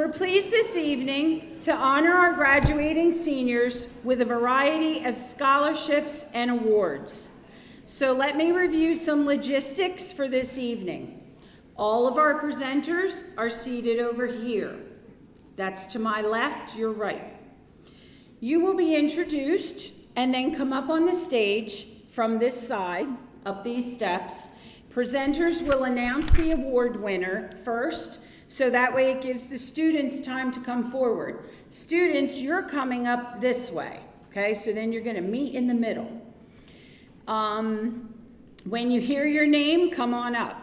We're pleased this evening to honor our graduating seniors with a variety of scholarships and awards. So let me review some logistics for this evening. All of our presenters are seated over here. That's to my left, your right. You will be introduced and then come up on the stage from this side, up these steps. Presenters will announce the award winner first, so that way it gives the students time to come forward. Students, you're coming up this way, okay? So then you're gonna meet in the middle. When you hear your name, come on up.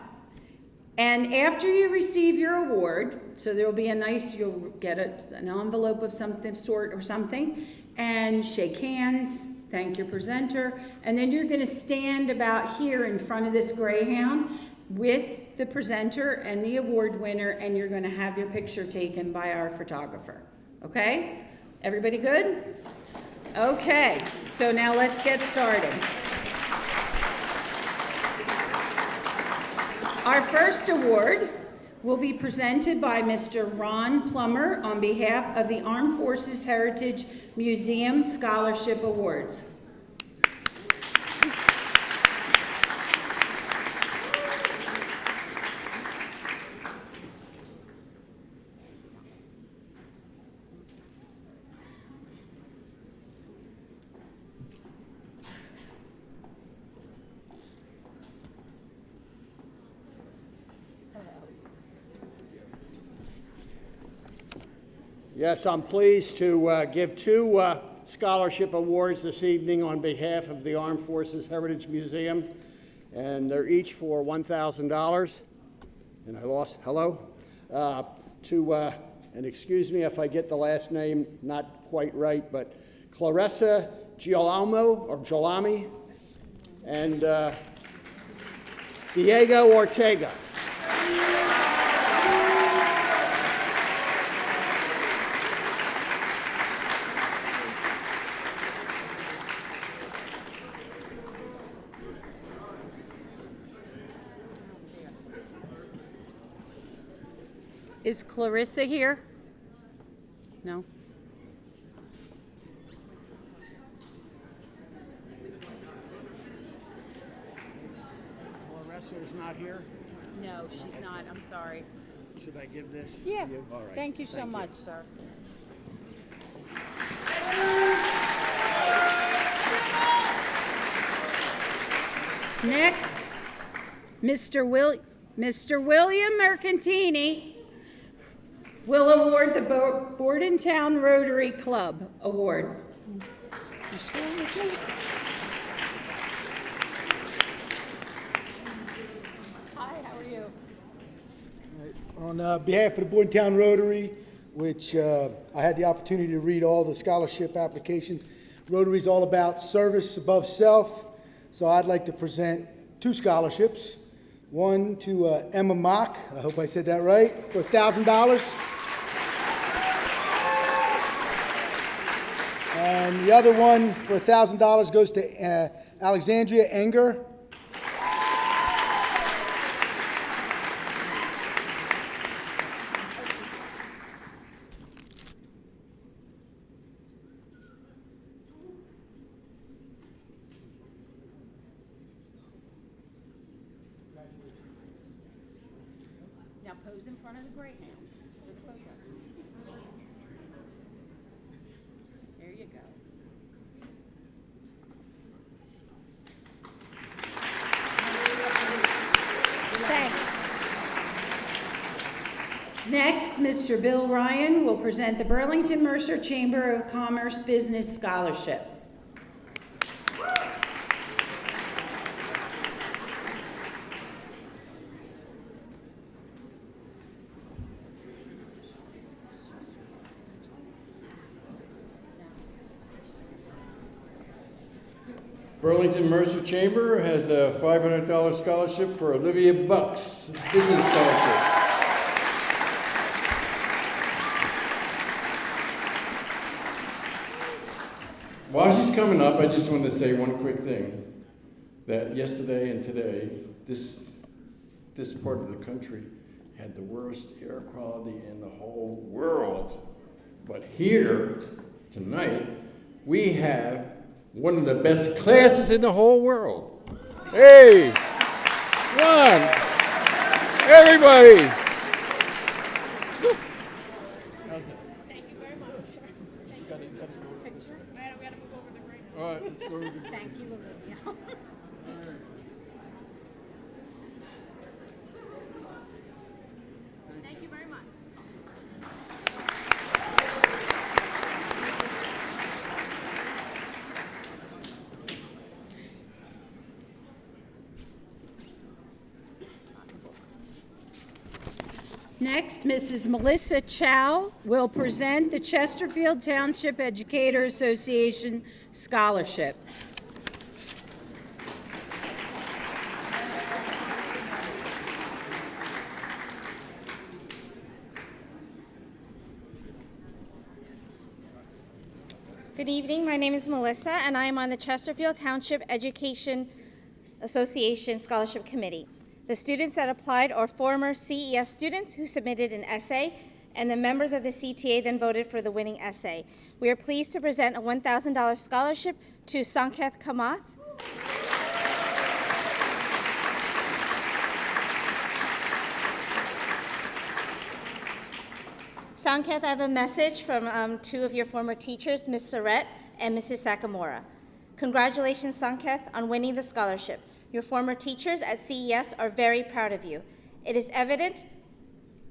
And after you receive your award, so there'll be you'll get an envelope of some sort or something, and shake hands, thank your presenter, and then you're gonna stand about here in front of this Greyhound with the presenter and the award winner, and you're gonna have your picture taken by our photographer, okay? Everybody good? Okay, so now let's get started. Our first award will be presented by Mr. Ron Plummer on behalf of the Armed Forces Heritage Museum Scholarship Awards. Yes, I'm pleased to give two scholarship awards this evening on behalf of the Armed Forces Heritage Museum, and they're each for $1,000. And I lost, hello? And excuse me if I get the last name not quite right, but Clarissa Giolami and Diego Ortega. Is Clarissa here? No? Clarissa is not here? No, she's not. I'm sorry. Should I give this Yeah. to you? All right. Thank you so much, sir. Next, Mr. William Mercantini will award the Burlington Rotary Club Award. You still with me? Hi, how are you? On behalf of the Burlington Rotary, which I had the opportunity to read all the scholarship applications, Rotary is all about service above self, so I'd like to present two scholarships. One to Emma Mock, I hope I said that right, for $1,000. And the other one for $1,000 goes to Alexandria Enger. Now pose in front of the Greyhound for the photo. There you go. Thanks. Next, Mr. Bill Ryan will present the Burlington Mercer Chamber of Commerce Business Scholarship. Burlington Mercer Chamber has a $500 scholarship for Olivia Bucks, business scholarship. While she's coming up, I just want to say one quick thing. That yesterday and today, this part of the country had the worst air quality in the whole world. But here, tonight, we have one of the best classes in the whole world. Hey, one, everybody. Thank you very much, sir. Thank you. Picture? We gotta move over the green. All right, let's go over the. Thank you, Olivia. Thank you very much. Next, Mrs. Melissa Chow will present the Chesterfield Township Educator Association Scholarship. Good evening. My name is Melissa, and I am on the Chesterfield Township Education Association Scholarship Committee. The students that applied are former CES students who submitted an essay, and the members of the CTA then voted for the winning essay. We are pleased to present a $1,000 scholarship to Sanketh Kamath. Sanketh, I have a message from two of your former teachers, Ms. Surratt and Mrs. Sakamura. Congratulations, Sanketh, on winning the scholarship. Your former teachers at CES are very proud of you. It is evident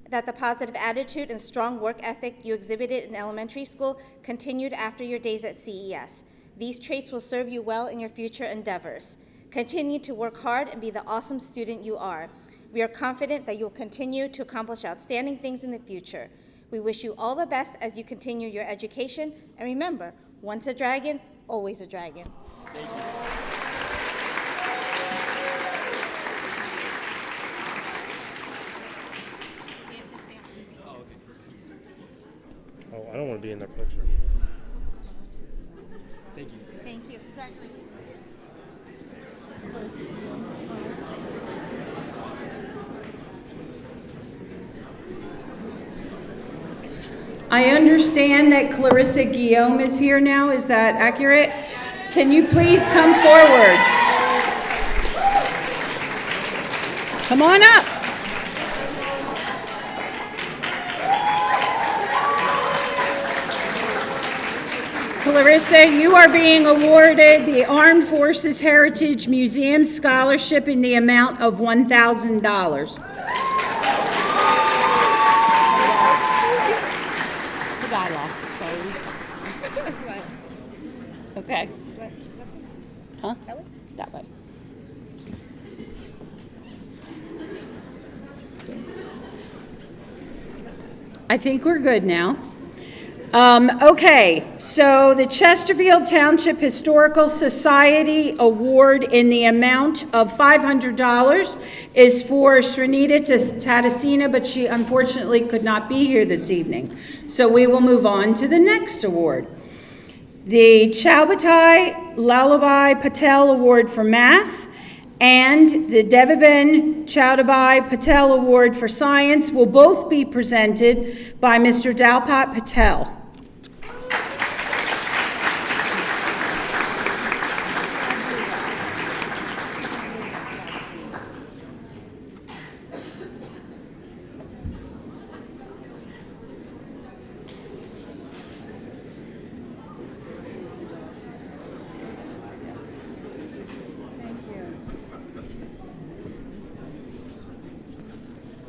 that the positive attitude and strong work ethic you exhibited in elementary school continued after your days at CES. These traits will serve you well in your future endeavors. Continue to work hard and be the awesome student you are. We are confident that you will continue to accomplish outstanding things in the future. We wish you all the best as you continue your education, and remember, once a dragon, always a dragon. We have to stamp. Oh, I don't want to be in that picture. Thank you. Congratulations. I understand that Clarissa Guillaume is here now. Is that accurate? Can you please come forward? Come on up. Clarissa, you are being awarded the Armed Forces Heritage Museum Scholarship in the amount of $1,000. The guy left, so we stopped. Okay. Huh? That way? That way. I think we're good now. Okay, so the Chesterfield Township Historical Society Award in the amount of $500 is for Srinita Tadasina, but she unfortunately could not be here this evening. So we will move on to the next award. The Chaubatai Lullaby Patel Award for Math and the Devaben Chaudabai Patel Award for Science will both be presented by Mr. Dalpat Patel.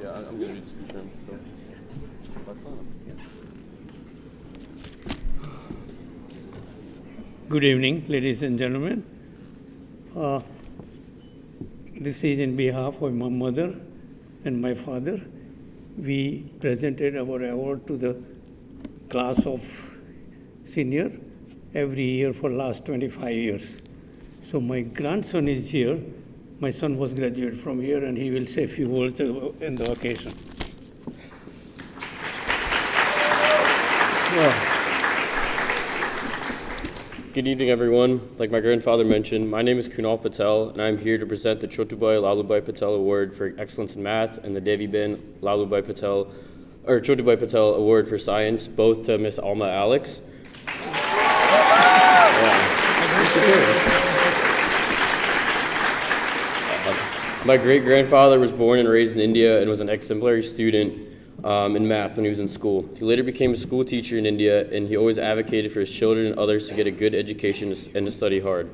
Yeah, I'm going to read the speech room. So. Good evening, ladies and gentlemen. This is in behalf of my mother and my father. We presented our award to the class of senior every year for last 25 years. So my grandson is here. My son was graduated from here, and he will say a few words in the occasion. Good evening, everyone. Like my grandfather mentioned, my name is Kunal Patel, and I'm here to present the Chotubai Lalubhai Patel Award for Excellence in Math and the Deviben Lalubhai Patel, or Chotubai Patel Award for Science, both to Miss Alma Alex. My great-grandfather was born and raised in India and was an exemplary student in math when he was in school. He later became a school teacher in India, and he always advocated for his children and others to get a good education and to study hard.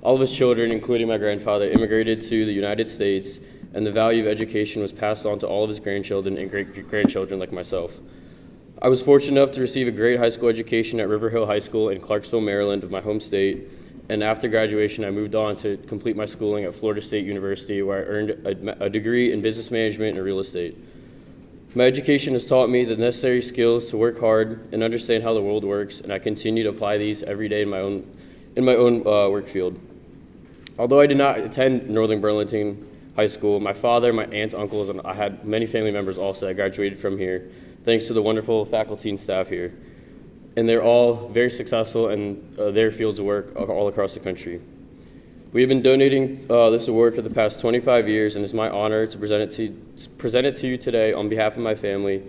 All of his children, including my grandfather, immigrated to the United States, and the value of education was passed on to all of his grandchildren and great-grandchildren like myself. I was fortunate enough to receive a great high school education at River Hill High School in Clarksville, Maryland, my home state. And after graduation, I moved on to complete my schooling at Florida State University, where I earned a degree in business management and real estate. My education has taught me the necessary skills to work hard and understand how the world works, and I continue to apply these every day in my own work field. Although I did not attend Northern Burlington High School, my father, my aunts, uncles, and I had many family members also that graduated from here, thanks to the wonderful faculty and staff here. And they're all very successful in their fields of work all across the country. We have been donating this award for the past 25 years, and it's my honor to present it to you today on behalf of my family.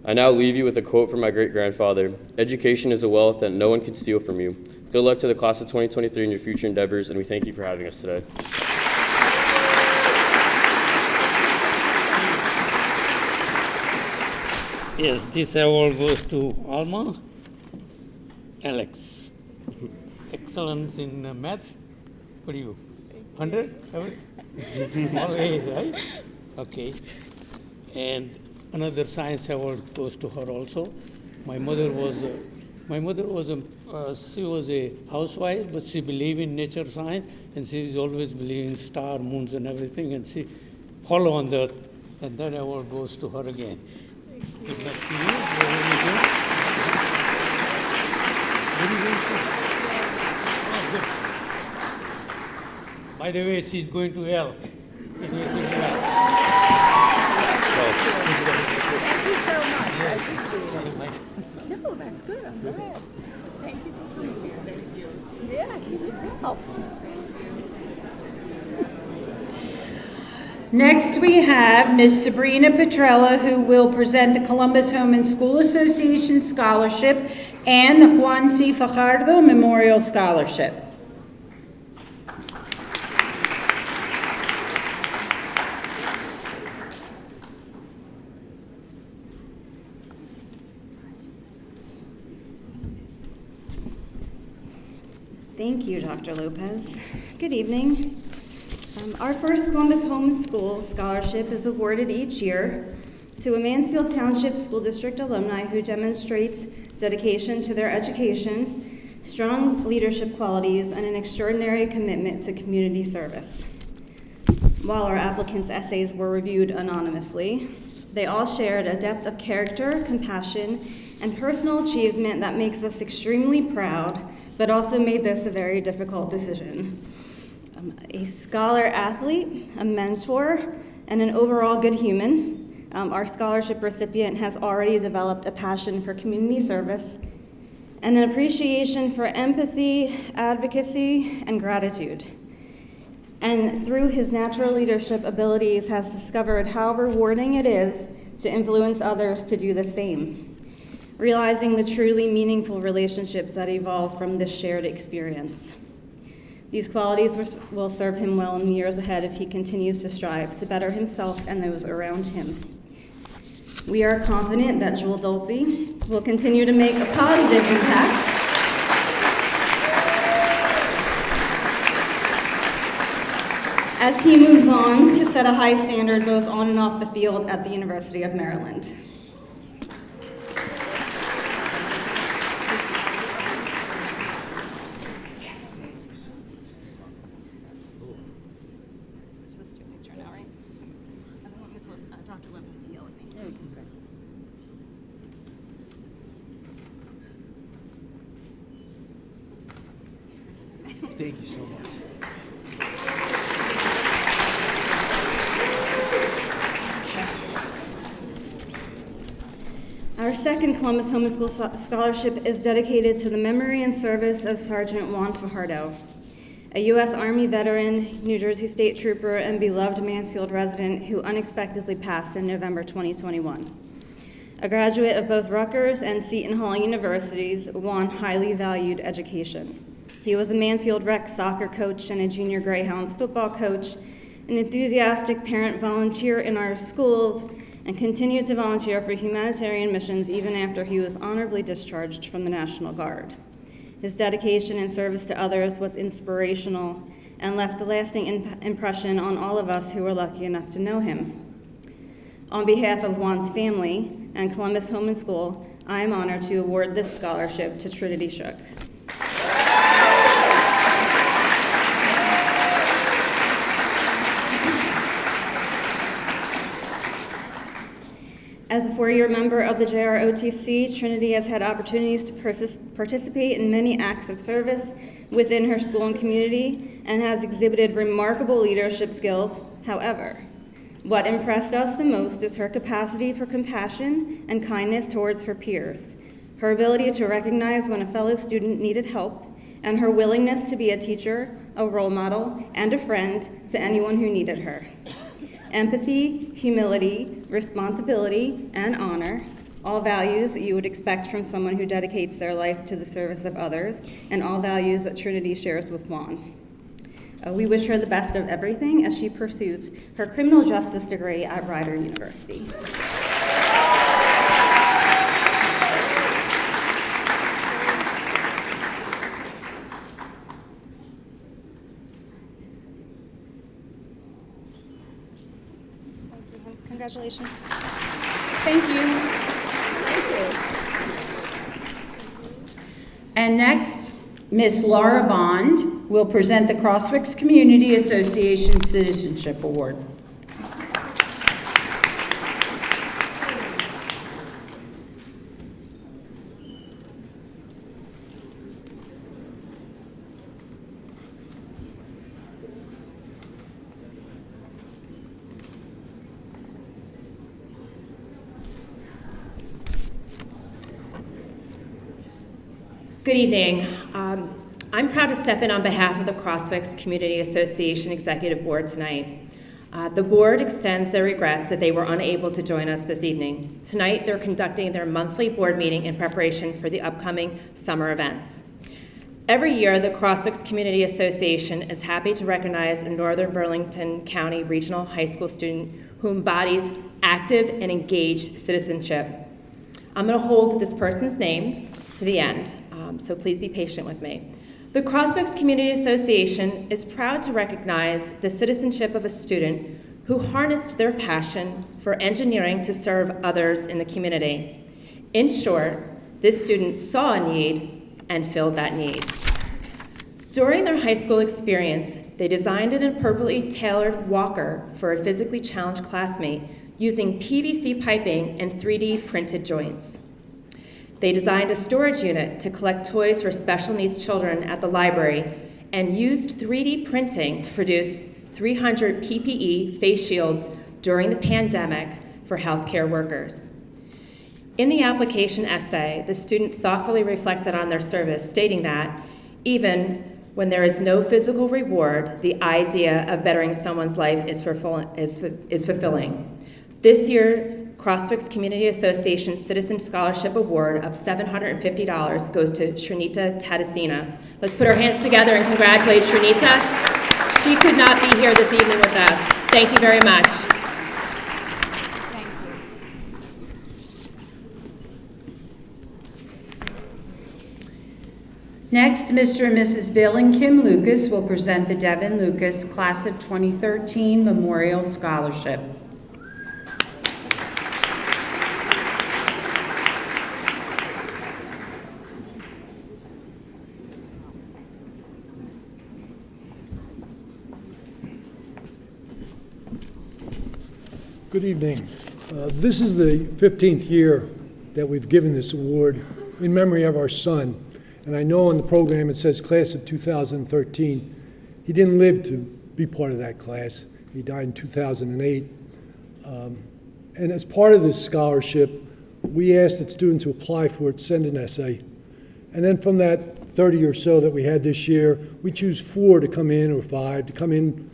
I now leave you with a quote from my great-grandfather: "Education is a wealth that no one can steal from you." Good luck to the class of 2023 in your future endeavors, and we thank you for having us today. Yes, this award goes to Alma Alex. Excellence in maths. What are you? 100? Always, right? Okay. And another science award goes to her also. My mother was she was a housewife, but she believed in nature science, and she always believed in star, moons, and everything, and she followed on that. And that award goes to her again. Good luck to you. Very good. Oh, good. By the way, she's going to Yale. Thank you so much. I appreciate it. No, that's good. I'm glad. Thank you for being here. Thank you. Yeah, you did well. Next, we have Ms. Sabrina Petrella, who will present the Columbus Home and School Association Scholarship and the Juan C. Fajardo Memorial Scholarship. Thank you, Dr. Lopez. Good evening. Our first Columbus Home and School Scholarship is awarded each year to a Mansfield Township School District alumni who demonstrates dedication to their education, strong leadership qualities, and an extraordinary commitment to community service. While our applicants' essays were reviewed anonymously, they all shared a depth of character, compassion, and personal achievement that makes us extremely proud, but also made this a very difficult decision. A scholar athlete, a mentor, and an overall good human, our scholarship recipient has already developed a passion for community service and an appreciation for empathy, advocacy, and gratitude. And through his natural leadership abilities has discovered how rewarding it is to influence others to do the same, realizing the truly meaningful relationships that evolve from this shared experience. These qualities will serve him well in the years ahead as he continues to strive to better himself and those around him. We are confident that Jewel Dulce will continue to make a positive impact as he moves on to set a high standard both on and off the field at the University of Maryland. Thank you so much. Our second Columbus Homeschool Scholarship is dedicated to the memory and service of Sergeant Juan Fajardo, a U.S. Army veteran, New Jersey State Trooper, and beloved Mansfield resident who unexpectedly passed in November 2021. A graduate of both Rutgers and Seton Hall Universities, Juan highly valued education. He was a Mansfield Rec soccer coach and a junior Greyhounds football coach, an enthusiastic parent volunteer in our schools, and continued to volunteer for humanitarian missions even after he was honorably discharged from the National Guard. His dedication and service to others was inspirational and left a lasting impression on all of us who were lucky enough to know him. On behalf of Juan's family and Columbus Home and School, I am honored to award this scholarship to Trinity Shook. As a four-year member of the JROTC, Trinity has had opportunities to participate in many acts of service within her school and community and has exhibited remarkable leadership skills. However, what impressed us the most is her capacity for compassion and kindness towards her peers, her ability to recognize when a fellow student needed help, and her willingness to be a teacher, a role model, and a friend to anyone who needed her. Empathy, humility, responsibility, and honor, all values that you would expect from someone who dedicates their life to the service of others, and all values that Trinity shares with Juan. We wish her the best of everything as she pursues her criminal justice degree at Rider University. Congratulations. Thank you. And next, Miss Laura Bond will present the Crosswicks Community Association Citizenship Award. Good evening. I'm proud to step in on behalf of the Crosswicks Community Association Executive Board tonight. The board extends their regrets that they were unable to join us this evening. Tonight, they're conducting their monthly board meeting in preparation for the upcoming summer events. Every year, the Crosswicks Community Association is happy to recognize a Northern Burlington County Regional High School student who embodies active and engaged citizenship. I'm going to hold this person's name to the end. So please be patient with me. The Crosswicks Community Association is proud to recognize the citizenship of a student who harnessed their passion for engineering to serve others in the community. In short, this student saw a need and filled that need. During their high school experience, they designed an appropriately tailored walker for a physically challenged classmate using PVC piping and 3D printed joints. They designed a storage unit to collect toys for special needs children at the library and used 3D printing to produce 300 PPE face shields during the pandemic for healthcare workers. In the application essay, the student thoughtfully reflected on their service, stating that even when there is no physical reward, the idea of bettering someone's life is fulfilling. This year's Crosswicks Community Association Citizen Scholarship Award of $750 goes to Srinita Tadasina. Let's put our hands together and congratulate Srinita. She could not be here this evening with us. Thank you very much. Next, Mr. and Mrs. Bill and Kim Lucas will present the Devin Lucas Class of 2013 Memorial Scholarship. Good evening. This is the 15th year that we've given this award in memory of our son. And I know on the program it says class of 2013. He didn't live to be part of that class. He died in 2008. And as part of this scholarship, we ask that students who apply for it send an essay. And then from that 30 or so that we had this year, we choose 4 to come in, or 5 to come in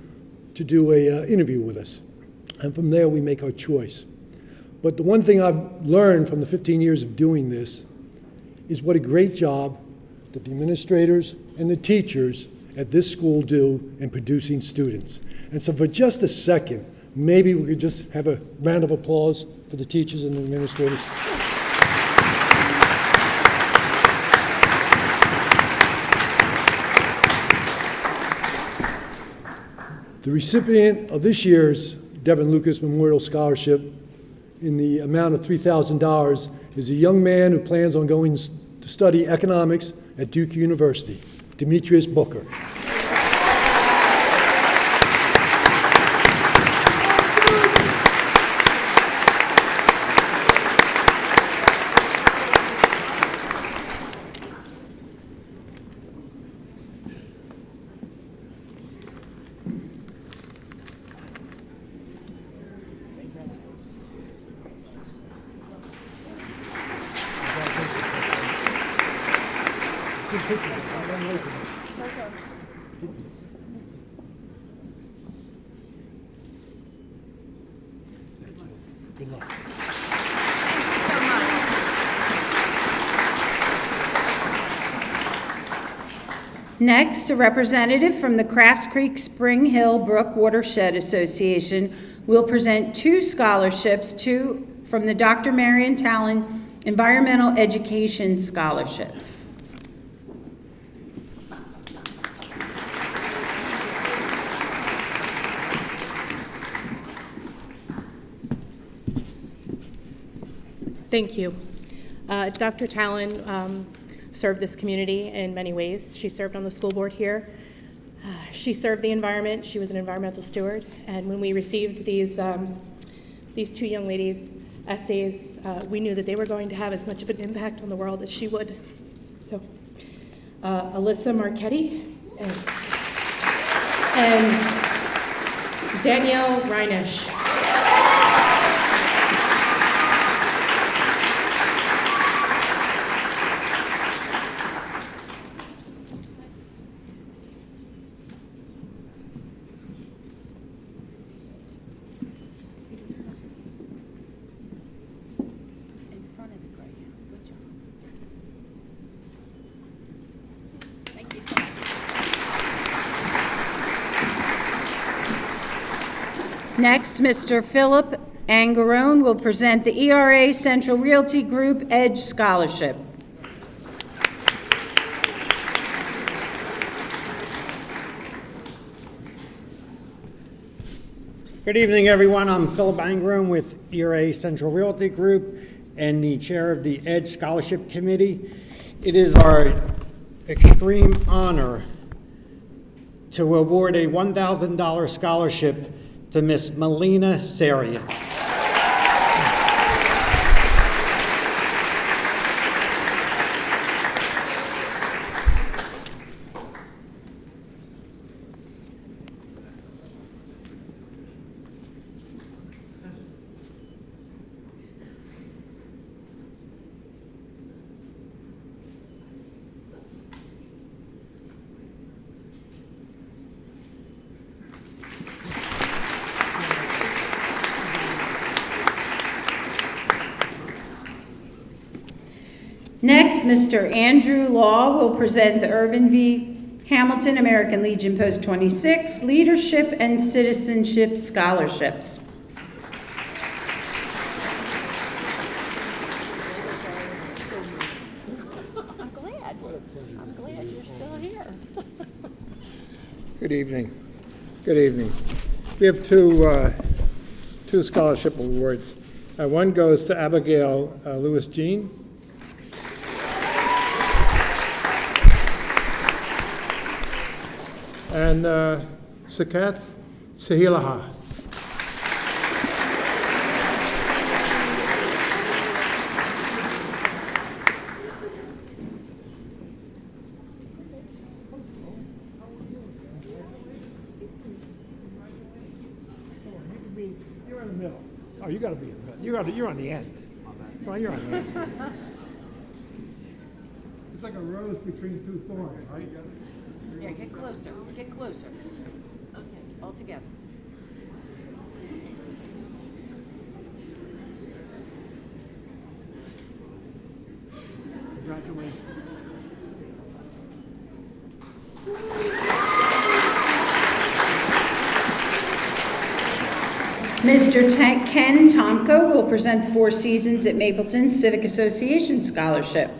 to do a interview with us. And from there, we make our choice. But the one thing I've learned from the 15 years of doing this is what a great job that the administrators and the teachers at this school do in producing students. And so for just a second, maybe we could just have a round of applause for the teachers and the administrators. The recipient of this year's Devin Lucas Memorial Scholarship in the amount of $3,000 is a young man who plans on going to study economics at Duke University, Demetrius Booker. Good luck. Next, a representative from the Crafts Creek Spring Hill Brook Watershed Association will present 2 scholarships from the Dr. Marion Talon Environmental Education Scholarships. Thank you. Dr. Talon served this community in many ways. She served on the school board here. She served the environment. She was an environmental steward. And when we received these 2 young ladies' essays, we knew that they were going to have as much of an impact on the world as she would. So, Alyssa Marchetti and Danielle Reinisch. Next, Mr. Philip Angarone will present the ERA Central Realty Group Edge Scholarship. Good evening, everyone. I'm Philip Angarone with ERA Central Realty Group and the chair of the Edge Scholarship Committee. It is our extreme honor to award a $1,000 scholarship to Miss Melina Saria. Next, Mr. Andrew Law will present the Irvin V. Hamilton American Legion Post 26 Leadership and Citizenship Scholarships. I'm glad you're still here. Good evening. Good evening. We have two scholarship awards. One goes to Abigail Lewis-Jean. And Sakath Sahilaha. You're in the middle. Oh, you got to be in the middle. You're on the end. Right here. It's like a rose between two thorns, right? Yeah, get closer, get closer. Okay, all together. Congratulations. Mr. Ken Tomko will present the Four Seasons at Mapleton Civic Association Scholarship.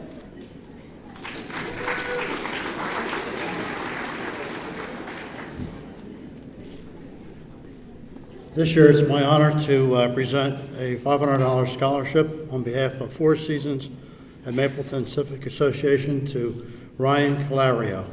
This year, it's my honor to present a $500 scholarship on behalf of Four Seasons at Mapleton Civic Association to Ryan Calario.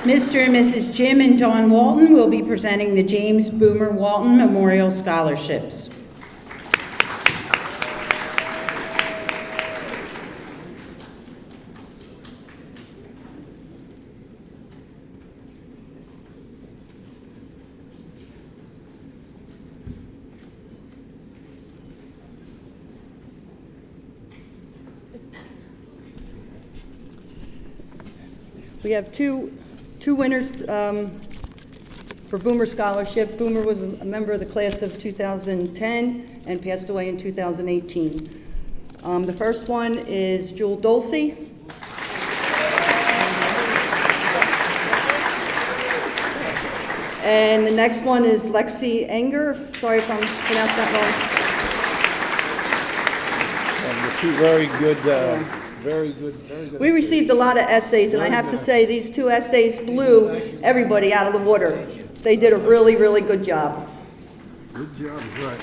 Mr. and Mrs. Jim and Dawn Walton will be presenting the James Boomer Walton Memorial Scholarships. We have two winners for Boomer Scholarship. Boomer was a member of the class of 2010 and passed away in 2018. The first one is Jewel Dulce. And the next one is Lexi Enger. Sorry if I'm pronouncing that wrong. And the two very good, very good. We received a lot of essays, and I have to say, these two essays blew everybody out of the water. They did a really, really good job. Good job, is right.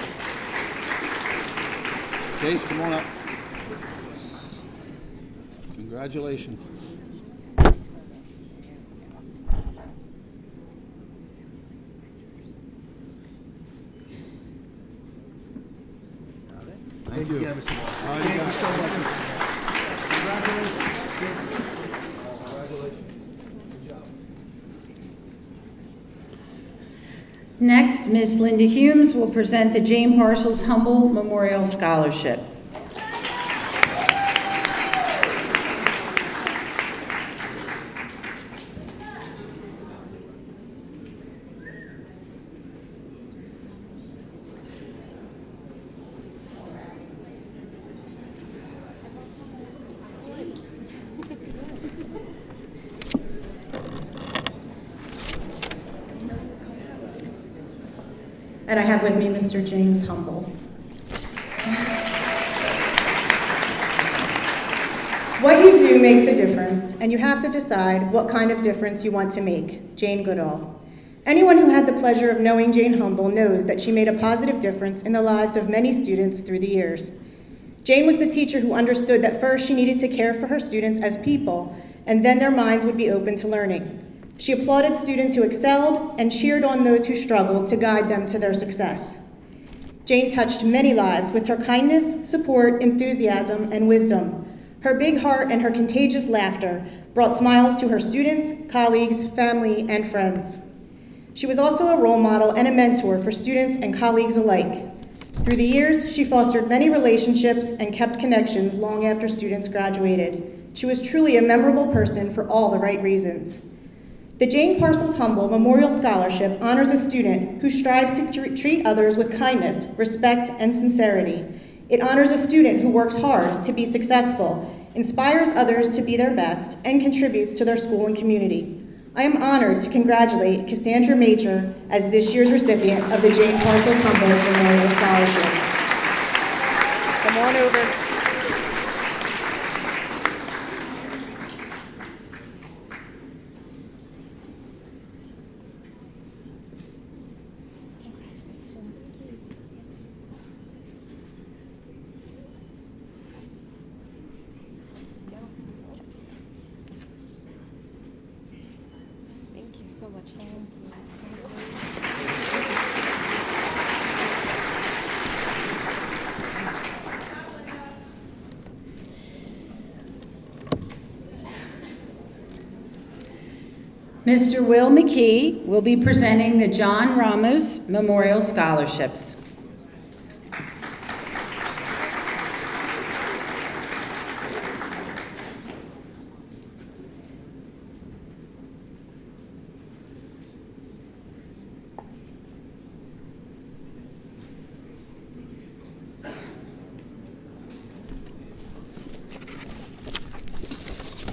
James, come on up. Congratulations. Thank you. Thank you so much. Next, Ms. Linda Humes will present the Jane Parcells Humble Memorial Scholarship. And I have with me Mr. James Humble. What you do makes a difference, and you have to decide what kind of difference you want to make. Jane Goodall. Anyone who had the pleasure of knowing Jane Humble knows that she made a positive difference in the lives of many students through the years. Jane was the teacher who understood that first she needed to care for her students as people, and then their minds would be open to learning. She applauded students who excelled and cheered on those who struggled to guide them to their success. Jane touched many lives with her kindness, support, enthusiasm, and wisdom. Her big heart and her contagious laughter brought smiles to her students, colleagues, family, and friends. She was also a role model and a mentor for students and colleagues alike. Through the years, she fostered many relationships and kept connections long after students graduated. She was truly a memorable person for all the right reasons. The Jane Parcells Humble Memorial Scholarship honors a student who strives to treat others with kindness, respect, and sincerity. It honors a student who works hard to be successful, inspires others to be their best, and contributes to their school and community. I am honored to congratulate Cassandra Major as this year's recipient of the Jane Parcells Humble Memorial Scholarship. Come on over. so much, Jane. Mr. Will McKee will be presenting the John Ramos Memorial Scholarships.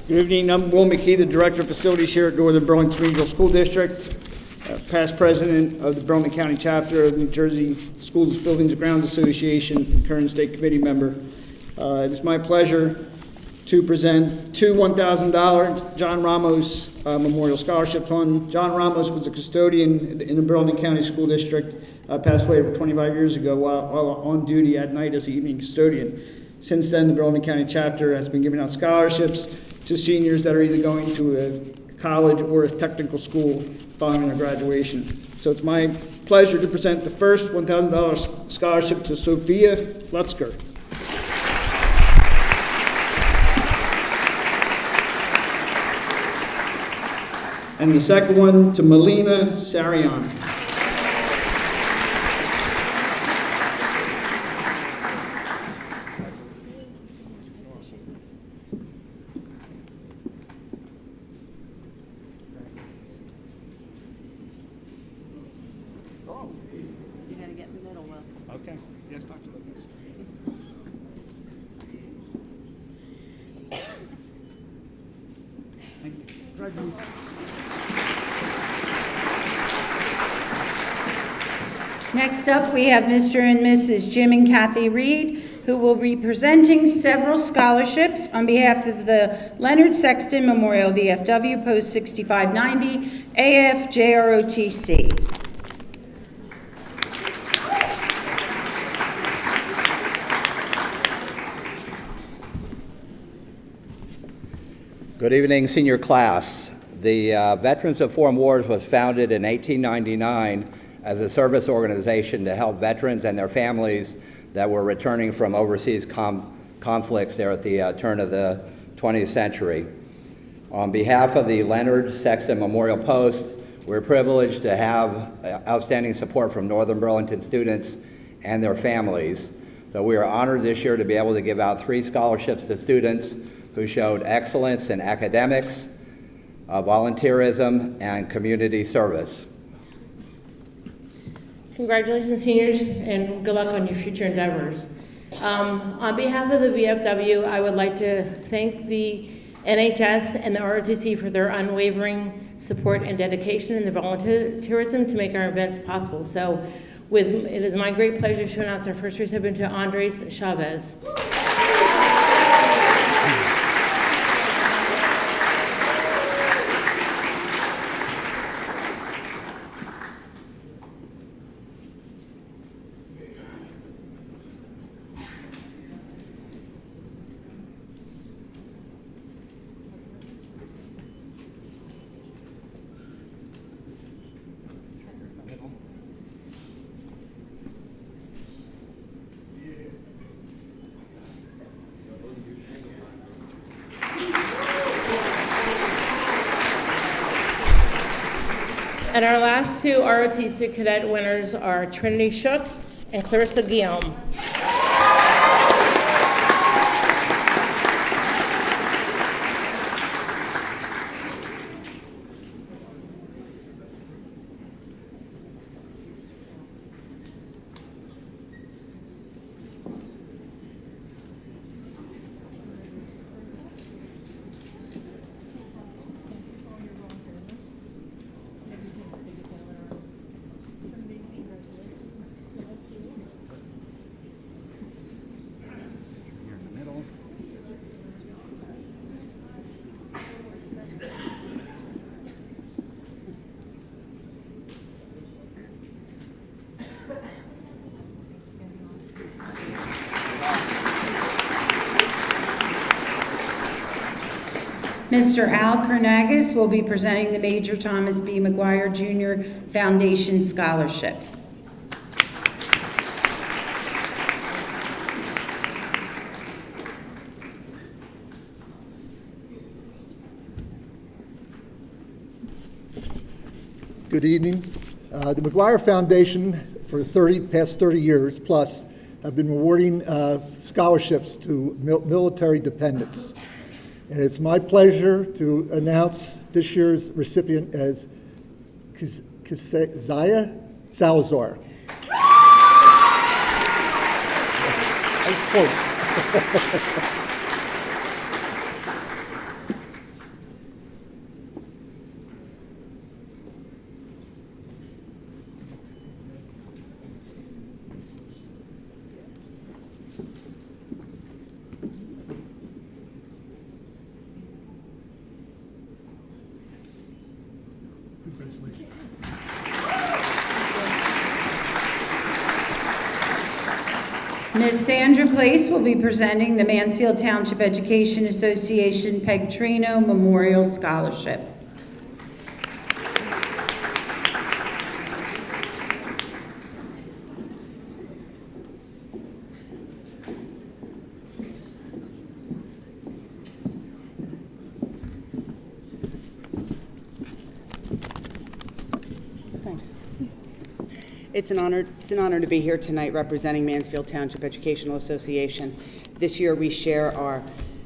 Good evening, I'm Will McKee, the Director of Facilities here at Northern Burlington Regional School District, past President of the Burlington County Chapter of New Jersey Schools, Buildings, and Grounds Association, and current State Committee member. It is my pleasure to present two $1,000 John Ramos Memorial Scholarship Fund. John Ramos was a custodian in the Burlington County School District, passed away over 25 years ago while on duty at night as an evening custodian. Since then, the Burlington County Chapter has been giving out scholarships to seniors that are either going to a college or a technical school following their graduation. So it's my pleasure to present the first $1,000 scholarship to Sophia Lutzker. And the second one to Melina Sarian. You gotta get in the middle, Will. Okay. Yes, Dr. Lopez. Thank you. Congratulations. Next up, we have Mr. and Mrs. Jim and Kathy Reed, who will be presenting several scholarships on behalf of the Leonard Sexton Memorial VFW Post 6590 AFJROTC. Good evening, senior class. The Veterans of Foreign Wars was founded in 1899 as a service organization to help veterans and their families that were returning from overseas conflicts there at the turn of the 20th century. On behalf of the Leonard Sexton Memorial Post, we're privileged to have outstanding support from Northern Burlington students and their families. So we are honored this year to be able to give out 3 scholarships to students who showed excellence in academics, volunteerism, and community service. Congratulations, seniors, and good luck on your future endeavors. On behalf of the VFW, I would like to thank the NHS and the ROTC for their unwavering support and dedication in the volunteerism to make our events possible. So it is my great pleasure to announce our first recipient to Andres Chavez. And our last 2 ROTC cadet winners are Trinity Shook and Clarissa Guillaume. Mr. Al Kernagis will be presenting the Major Thomas B. McGuire Jr. Foundation Scholarship. Good evening. The McGuire Foundation for past 30 years plus have been awarding scholarships to military dependents. And it's my pleasure to announce this year's recipient as Keziah Salazar. That's close. Ms. Sandra Place will be presenting the Mansfield Township Education Association Peg Trino Memorial Scholarship. Thanks. It's an honor to be here tonight representing Mansfield Township Educational Association. This year we share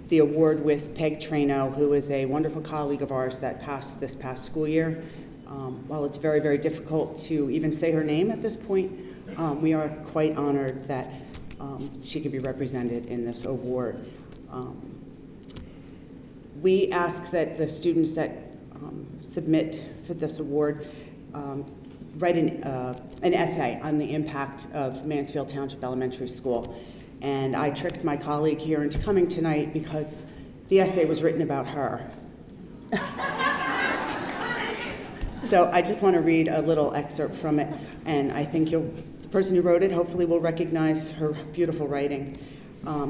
the award with Peg Trino, who is a wonderful colleague of ours that passed this past school year. While it's very, very difficult to even say her name at this point, we are quite honored that she could be represented in this award. We ask that the students that submit for this award write an essay on the impact of Mansfield Township Elementary School. And I tricked my colleague here into coming tonight because the essay was written about her. So I just want to read a little excerpt from it, and I think the person who wrote it hopefully will recognize her beautiful writing.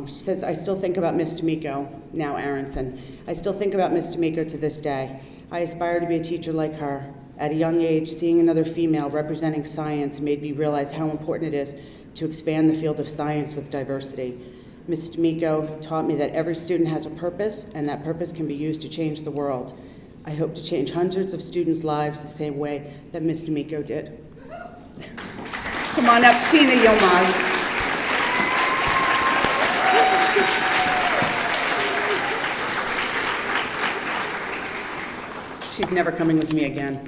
She says, I still think about Miss D'Amico, now Aronson. I still think about Miss D'Amico to this day. I aspire to be a teacher like her. At a young age, seeing another female representing science made me realize how important it is to expand the field of science with diversity. Ms. D'Amico taught me that every student has a purpose, and that purpose can be used to change the world. I hope to change hundreds of students' lives the same way that Ms. D'Amico did. Come on up, Sina Yilmaz. She's never coming with me again.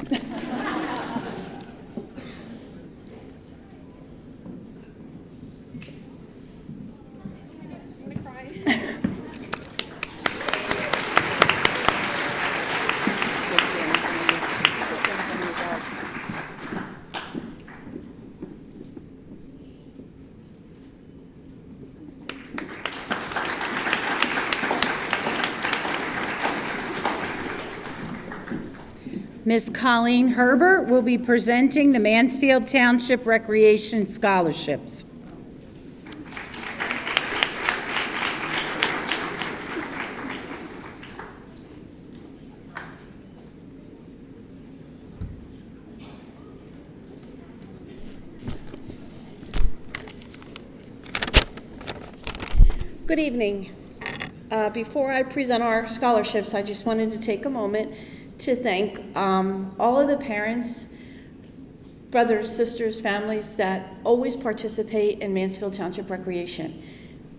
Ms. Colleen Herbert will be presenting the Mansfield Township Recreation Scholarships. Good evening. Before I present our scholarships, I just wanted to take a moment to thank all of the parents, brothers, sisters, families that always participate in Mansfield Township Recreation.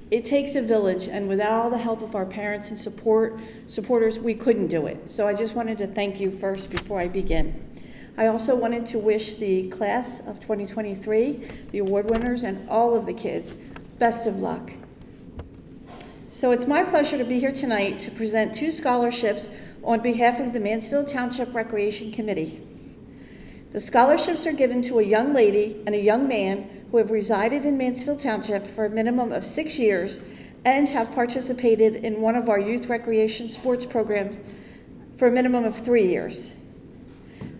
It takes a village, and without all the help of our parents and supporters, we couldn't do it. So I just wanted to thank you first before I begin. I also wanted to wish the class of 2023, the award winners, and all of the kids, best of luck. So it's my pleasure to be here tonight to present 2 scholarships on behalf of the Mansfield Township Recreation Committee. The scholarships are given to a young lady and a young man who have resided in Mansfield Township for a minimum of 6 years and have participated in one of our youth recreation sports programs for a minimum of 3 years.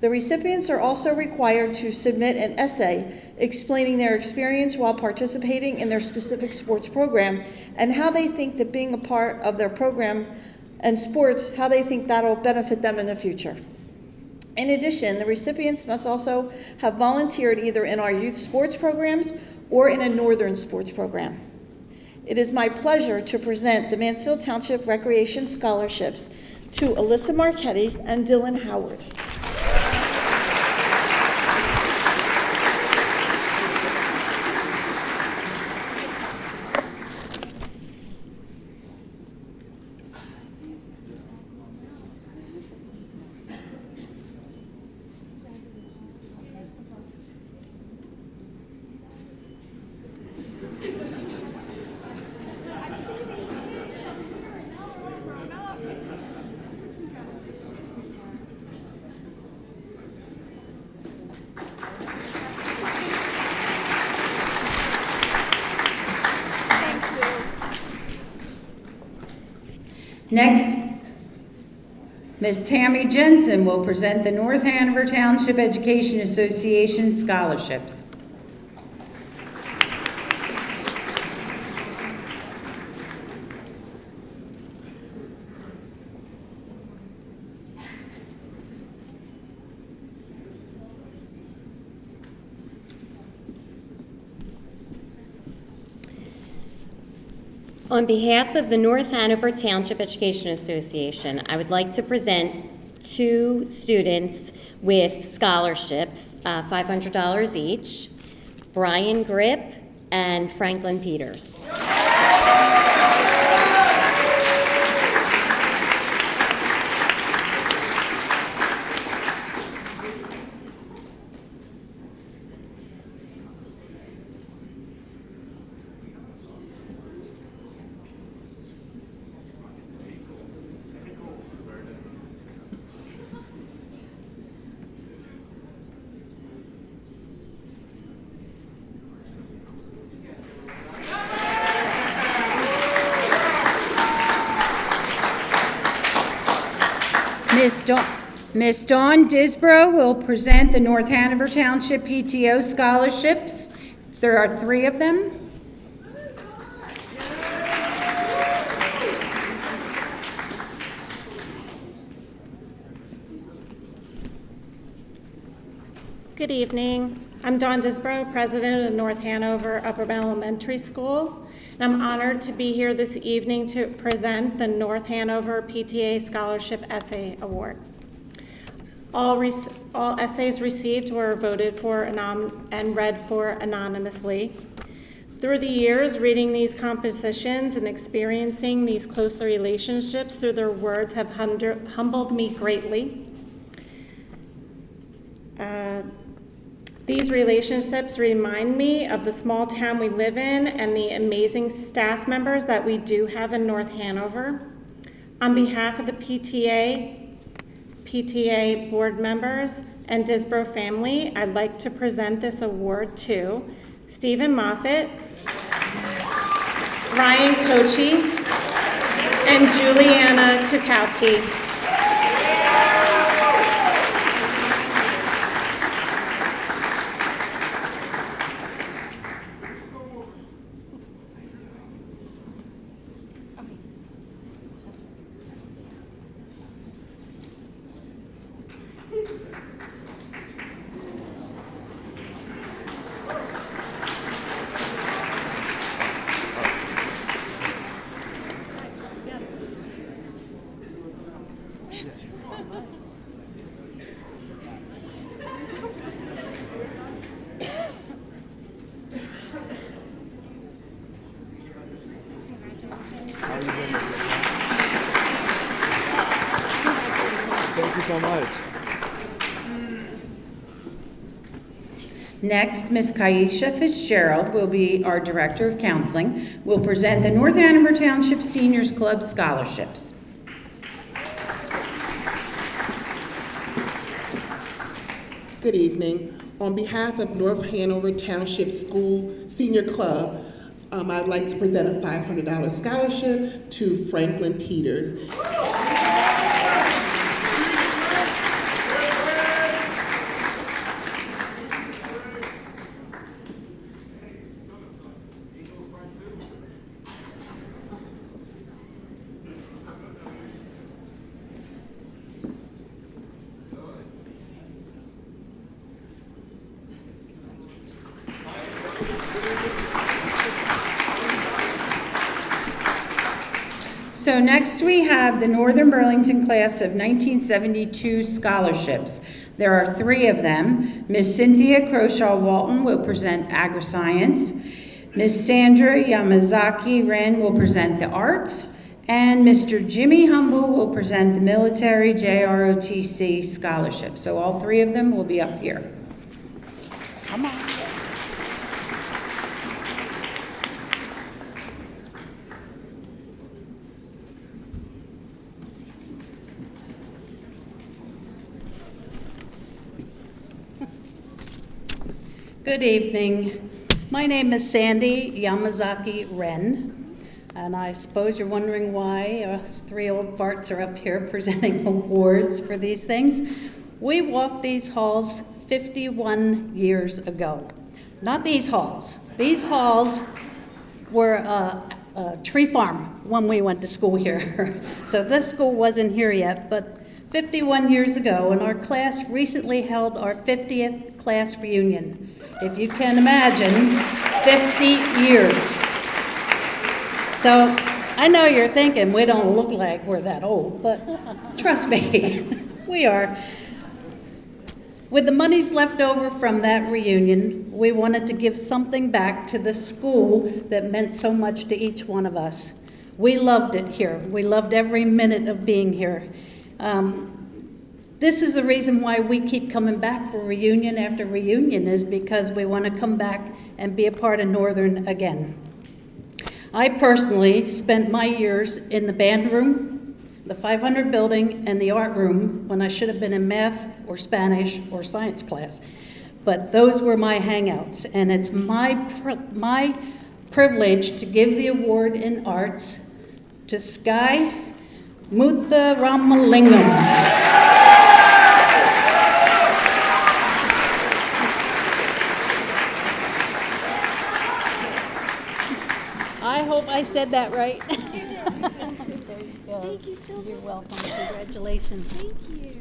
The recipients are also required to submit an essay explaining their experience while participating in their specific sports program and how they think that being a part of their program and sports, how they think that'll benefit them in the future. In addition, the recipients must also have volunteered either in our youth sports programs or in a northern sports program. It is my pleasure to present the Mansfield Township Recreation Scholarships to Alyssa Marchetti and Dylan Howard. Next, Ms. Tammy Jensen will present the North Hanover Township Education Association scholarships. On behalf of the North Hanover Township Education Association, I would like to present two students with scholarships, $500 each, Brian Grip and Franklin Peters. Ms. Dawn Disbrow will present the North Hanover Township PTO scholarships. There are 3 of them. Good evening. I'm Dawn Disbrow, president of North Hanover Upper Bound Elementary School. And I'm honored to be here this evening to present the North Hanover PTA Scholarship Essay Award. All essays received were voted for and read for anonymously. Through the years, reading these compositions and experiencing these close relationships through their words have humbled me greatly. These relationships remind me of the small town we live in and the amazing staff members that we do have in North Hanover. On behalf of the PTA board members, and Disbrow family, I'd like to present this award to Stephen Moffitt, Ryan Kochi, and Juliana Kukowski. Thank you so much. Next, Ms. Kaisha Fitzgerald will be our Director of Counseling, will present the North Hanover Township Seniors Club scholarships. Good evening. On behalf of North Hanover Township School Senior Club, I'd like to present a $500 scholarship to Franklin Peters. So next we have the Northern Burlington class of 1972 scholarships. There are 3 of them. Ms. Cynthia Croshaw Walton will present Agri-Science. Ms. Sandra Yamazaki Wren will present the Arts. And Mr. Jimmy Humble will present the Military JROTC Scholarship. So all 3 of them will be up here. Come on. Good evening. My name is Sandy Yamazaki Wren, and I suppose you're wondering why us 3 old farts are up here presenting awards for these things. We walked these halls 51 years ago. Not these halls. These halls were a tree farm when we went to school here. So this school wasn't here yet, but 51 years ago, and our class recently held our 50th class reunion. If you can imagine, 50 years. So I know you're thinking we don't look like we're that old, but trust me, we are. With the monies left over from that reunion, we wanted to give something back to the school that meant so much to each one of us. We loved it here. We loved every minute of being here. This is the reason why we keep coming back for reunion after reunion, is because we want to come back and be a part of Northern again. I personally spent my years in the band room, the 500 building, and the art room when I should have been in math or Spanish or science class. But those were my hangouts, and it's my privilege to give the award in arts to Sky Mutharammalingam. I hope I said that right. There you go. Thank you so much. You're welcome. Congratulations. Thank you.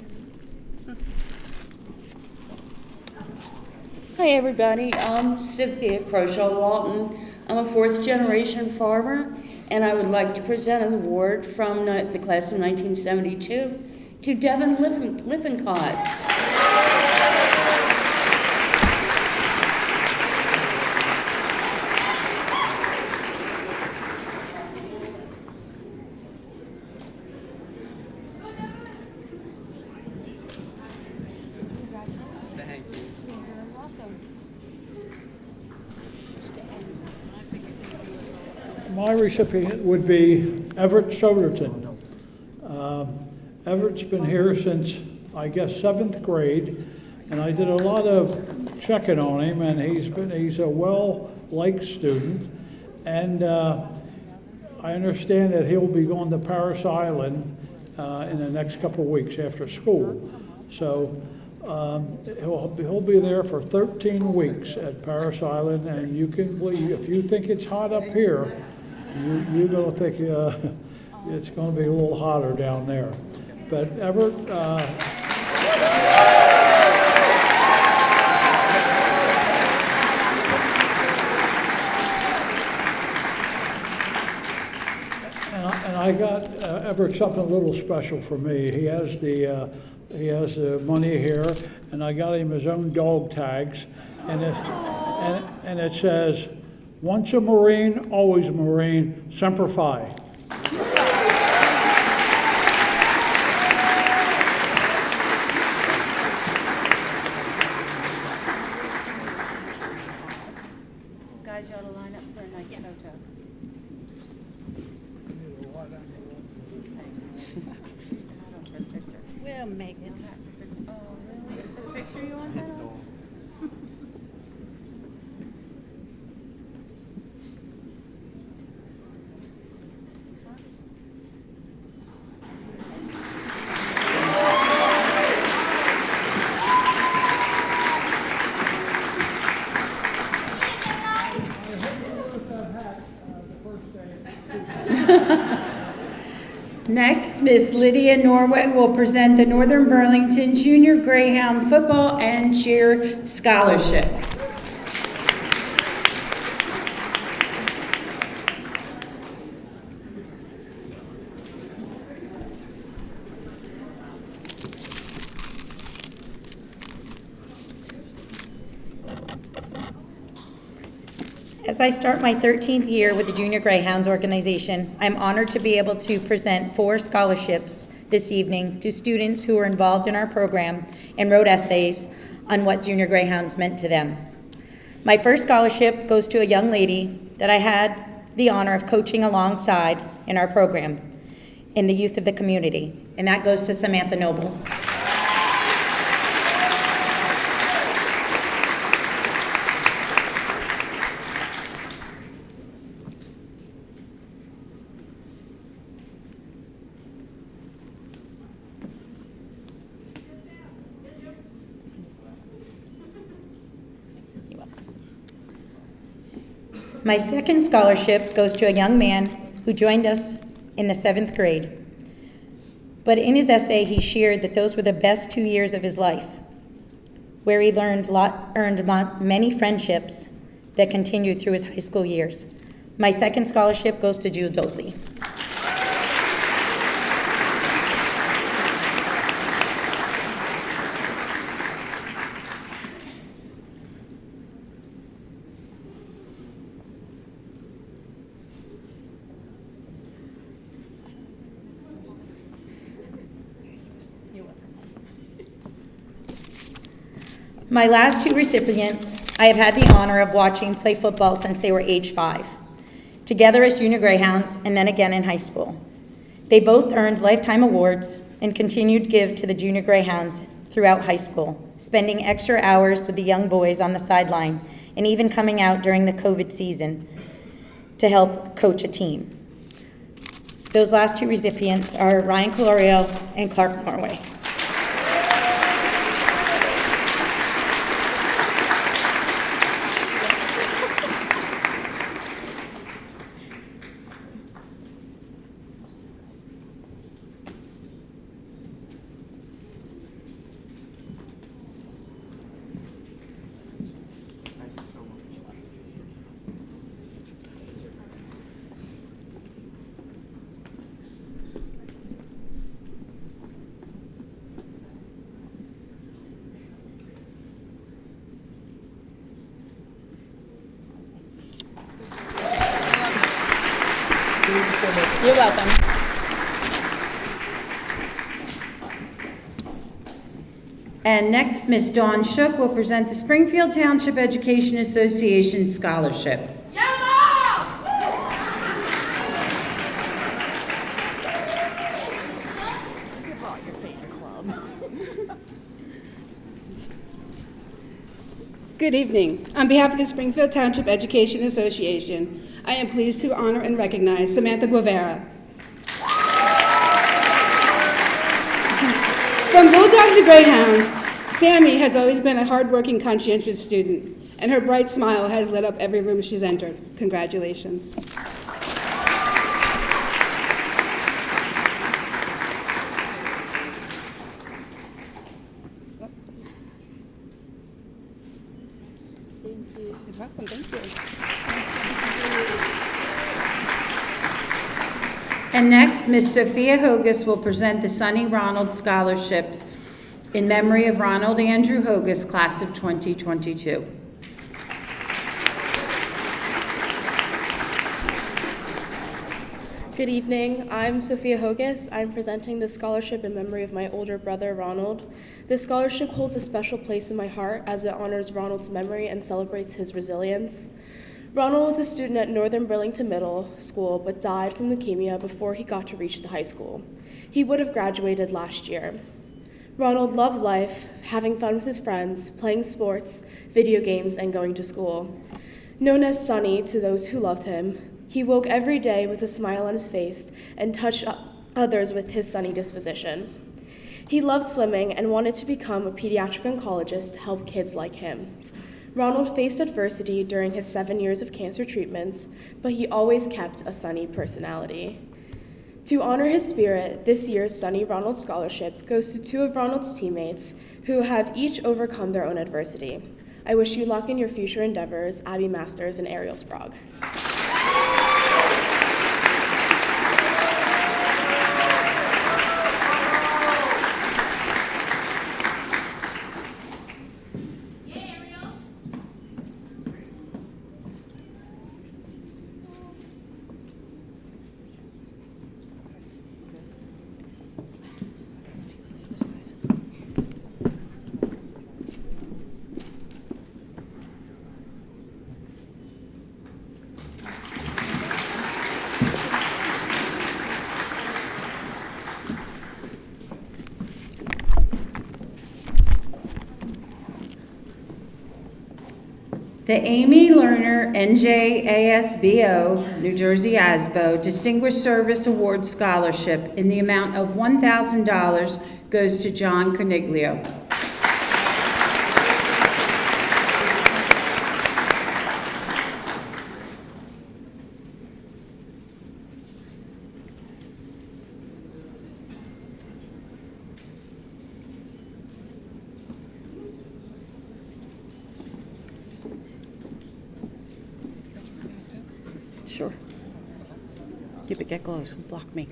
Hi everybody, I'm Cynthia Croshaw Walton. I'm a 4th-generation farmer, and I would like to present an award from the class of 1972 to Devin Lippincott. My recipient would be Everett Soderton. Everett's been here since, I guess, 7th grade, and I did a lot of checking on him, and he's a well-liked student, and I understand that he'll be going to Paris Island in the next couple of weeks after school. So he'll be there for 13 weeks at Paris Island, and you can believe, if you think it's hot up here, you don't think it's going to be a little hotter down there. But Everett, and I got Everett something a little special for me. He has the money here, and I got him his own dog tags, and it says, "Once a Marine, always a Marine, Semper Fi." Guys, you ought to line up for a nice photo. We'll make it. Oh, really? For the picture you want that on? Next, Miss Lydia Norway will present the Northern Burlington Junior Greyhound Football and Cheer Scholarships. As I start my 13th year with the Junior Greyhounds organization, I'm honored to be able to present 4 scholarships this evening to students who were involved in our program and wrote essays on what Junior Greyhounds meant to them. My first scholarship goes to a young lady that I had the honor of coaching alongside in our program in the youth of the community, and that goes to Samantha Noble. My second scholarship goes to a young man who joined us in the 7th grade. But in his essay, he shared that those were the best 2 years of his life, where he earned many friendships that continued through his high school years. My second scholarship goes to Jude Dulcie. My last 2 recipients, I have had the honor of watching play football since they were age 5, together as Junior Greyhounds and then again in high school. They both earned lifetime awards and continued to give to the Junior Greyhounds throughout high school, spending extra hours with the young boys on the sideline and even coming out during the COVID season to help coach a team. Those last 2 recipients are Ryan Colorio and Clark Norway. You're welcome. And next, Ms. Dawn Shook will present the Springfield Township Education Association Scholarship. Good evening. On behalf of the Springfield Township Education Association, I am pleased to honor and recognize Samantha Guevara. From Bulldog to Greyhound, Sammy has always been a hardworking, conscientious student, and her bright smile has lit up every room she's entered. Congratulations. And next, Ms. Sophia Hogus will present the Sonny Ronald Scholarships in memory of Ronald Andrew Hogus, class of 2022. Good evening. I'm Sophia Hogus. I'm presenting this scholarship in memory of my older brother, Ronald. This scholarship holds a special place in my heart as it honors Ronald's memory and celebrates his resilience. Ronald was a student at Northern Burlington Middle School, but died from leukemia before he got to reach the high school. He would have graduated last year. Ronald loved life, having fun with his friends, playing sports, video games, and going to school. Known as Sonny to those who loved him, he woke every day with a smile on his face and touched others with his sunny disposition. He loved swimming and wanted to become a pediatric oncologist to help kids like him. Ronald faced adversity during his 7 years of cancer treatments, but he always kept a sunny personality. To honor his spirit, this year's Sonny Ronald Scholarship goes to 2 of Ronald's teammates who have each overcome their own adversity. I wish you luck in your future endeavors, Abby Masters and Ariel Sprague. The Amy Lerner NJASBO, New Jersey ASBO, Distinguished Service Award Scholarship in the amount of $1,000 goes to John Coniglio. Sure. Yeah, but get close. Block me.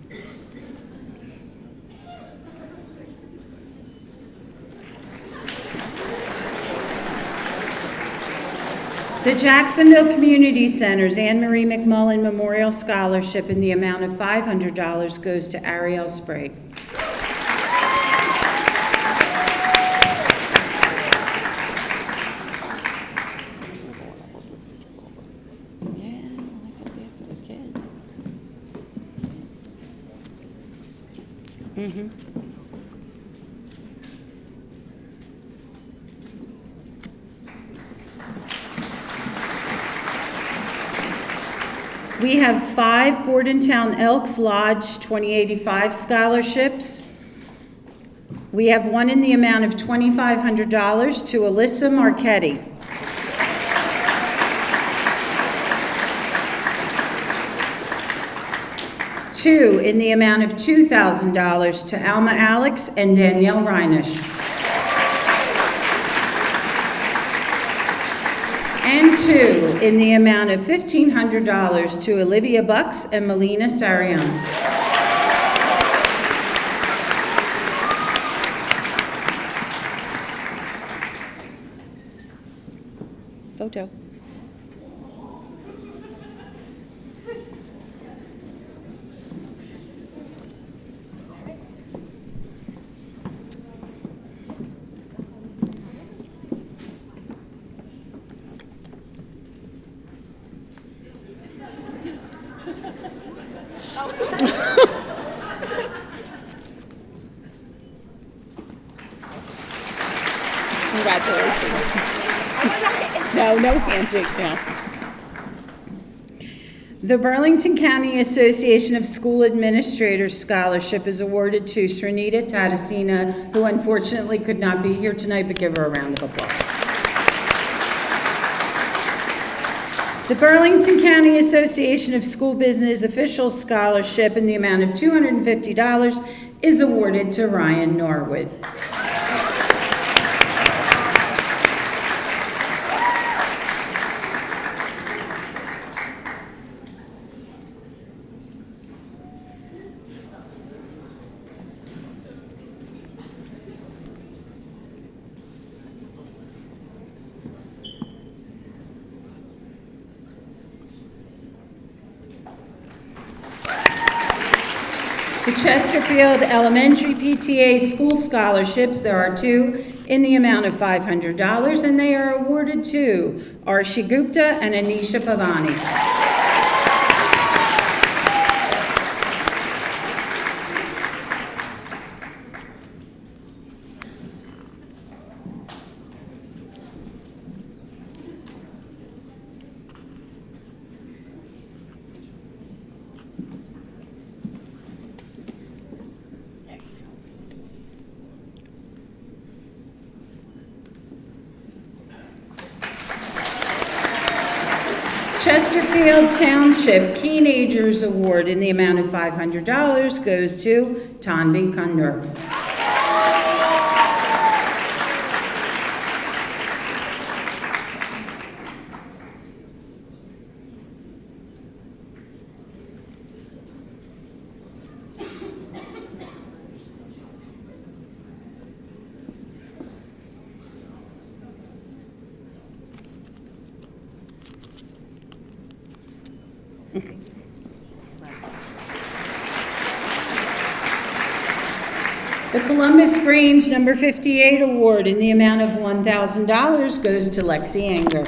The Jacksonville Community Center's Anne Marie McMullen Memorial Scholarship in the amount of $500 goes to Ariel Sprague. Mm-hmm. We have 5 Bordentown Elks Lodge 2085 scholarships. We have one in the amount of $2,500 to Alyssa Marchetti. Two in the amount of $2,000 to Alma Alex and Danielle Reinisch. And 2 in the amount of $1,500 to Olivia Bucks and Melina Sarion. Photo. Congratulations. No handshake, no. The Burlington County Association of School Administrators Scholarship is awarded to Srinita Tadasina, who unfortunately could not be here tonight, but give her a round of applause. The Burlington County Association of School Business Officials Scholarship in the amount of $250 is awarded to Ryan Norwood. The Chesterfield Elementary PTA School Scholarships, there are 2 in the amount of $500, and they are awarded to Arshi Gupta and Anisha Pavani. Chesterfield Township Teenagers Award in the amount of $500 goes to Tanvi Kundur. The Columbus Grange number 58 award in the amount of $1,000 goes to Lexi Anger.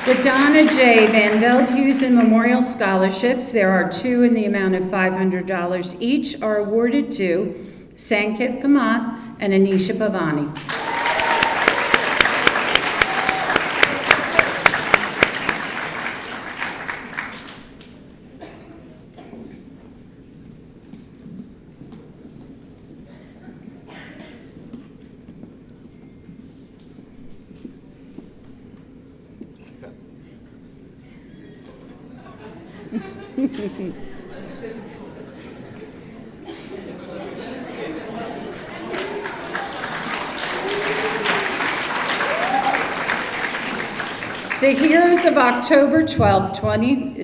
The Donna J. Van Veldhuizen Memorial Scholarships, there are two in the amount of $500 each, are awarded to Sankith Kamath and Anisha Pavani. The Heroes of October 12,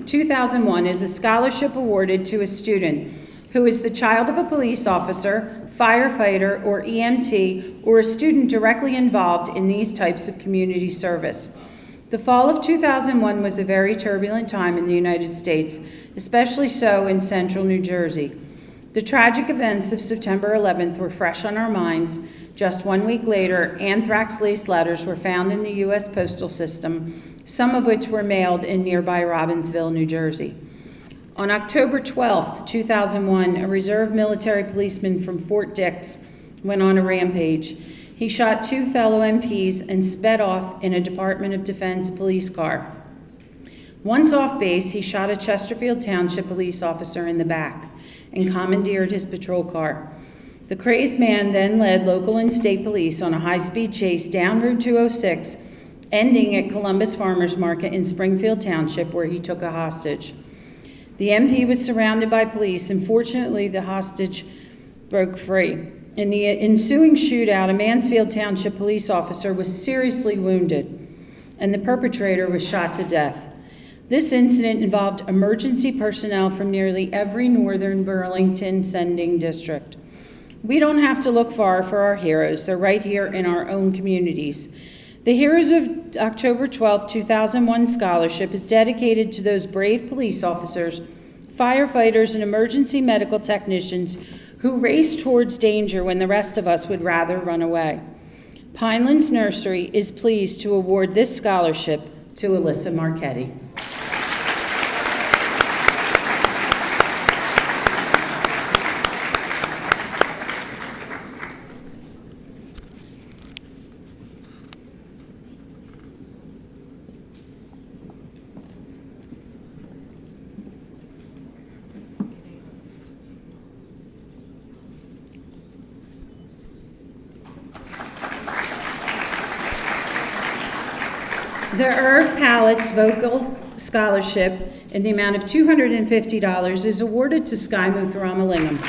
2001 is a scholarship awarded to a student who is the child of a police officer, firefighter, or EMT, or a student directly involved in these types of community service. The fall of 2001 was a very turbulent time in the United States, especially so in central New Jersey. The tragic events of September 11th were fresh on our minds. Just 1 week later, anthrax-laced letters were found in the U.S. postal system, some of which were mailed in nearby Robbinsville, New Jersey. On October 12th, 2001, a reserve military policeman from Fort Dix went on a rampage. He shot two fellow MPs and sped off in a Department of Defense police car. Once off base, he shot a Chesterfield Township police officer in the back and commandeered his patrol car. The crazed man then led local and state police on a high-speed chase down Route 206, ending at Columbus Farmers Market in Springfield Township, where he took a hostage. The MP was surrounded by police, and fortunately the hostage broke free. In the ensuing shootout, a Mansfield Township police officer was seriously wounded, and the perpetrator was shot to death. This incident involved emergency personnel from nearly every northern Burlington sending district. We don't have to look far for our heroes. They're right here in our own communities. The Heroes of October 12, 2001 scholarship is dedicated to those brave police officers, firefighters, and emergency medical technicians who race towards danger when the rest of us would rather run away. Pinelands Nursery is pleased to award this scholarship to Alyssa Marchetti. The Irv Palitz Vocal Scholarship in the amount of $250 is awarded to Sky Mutharamalingham.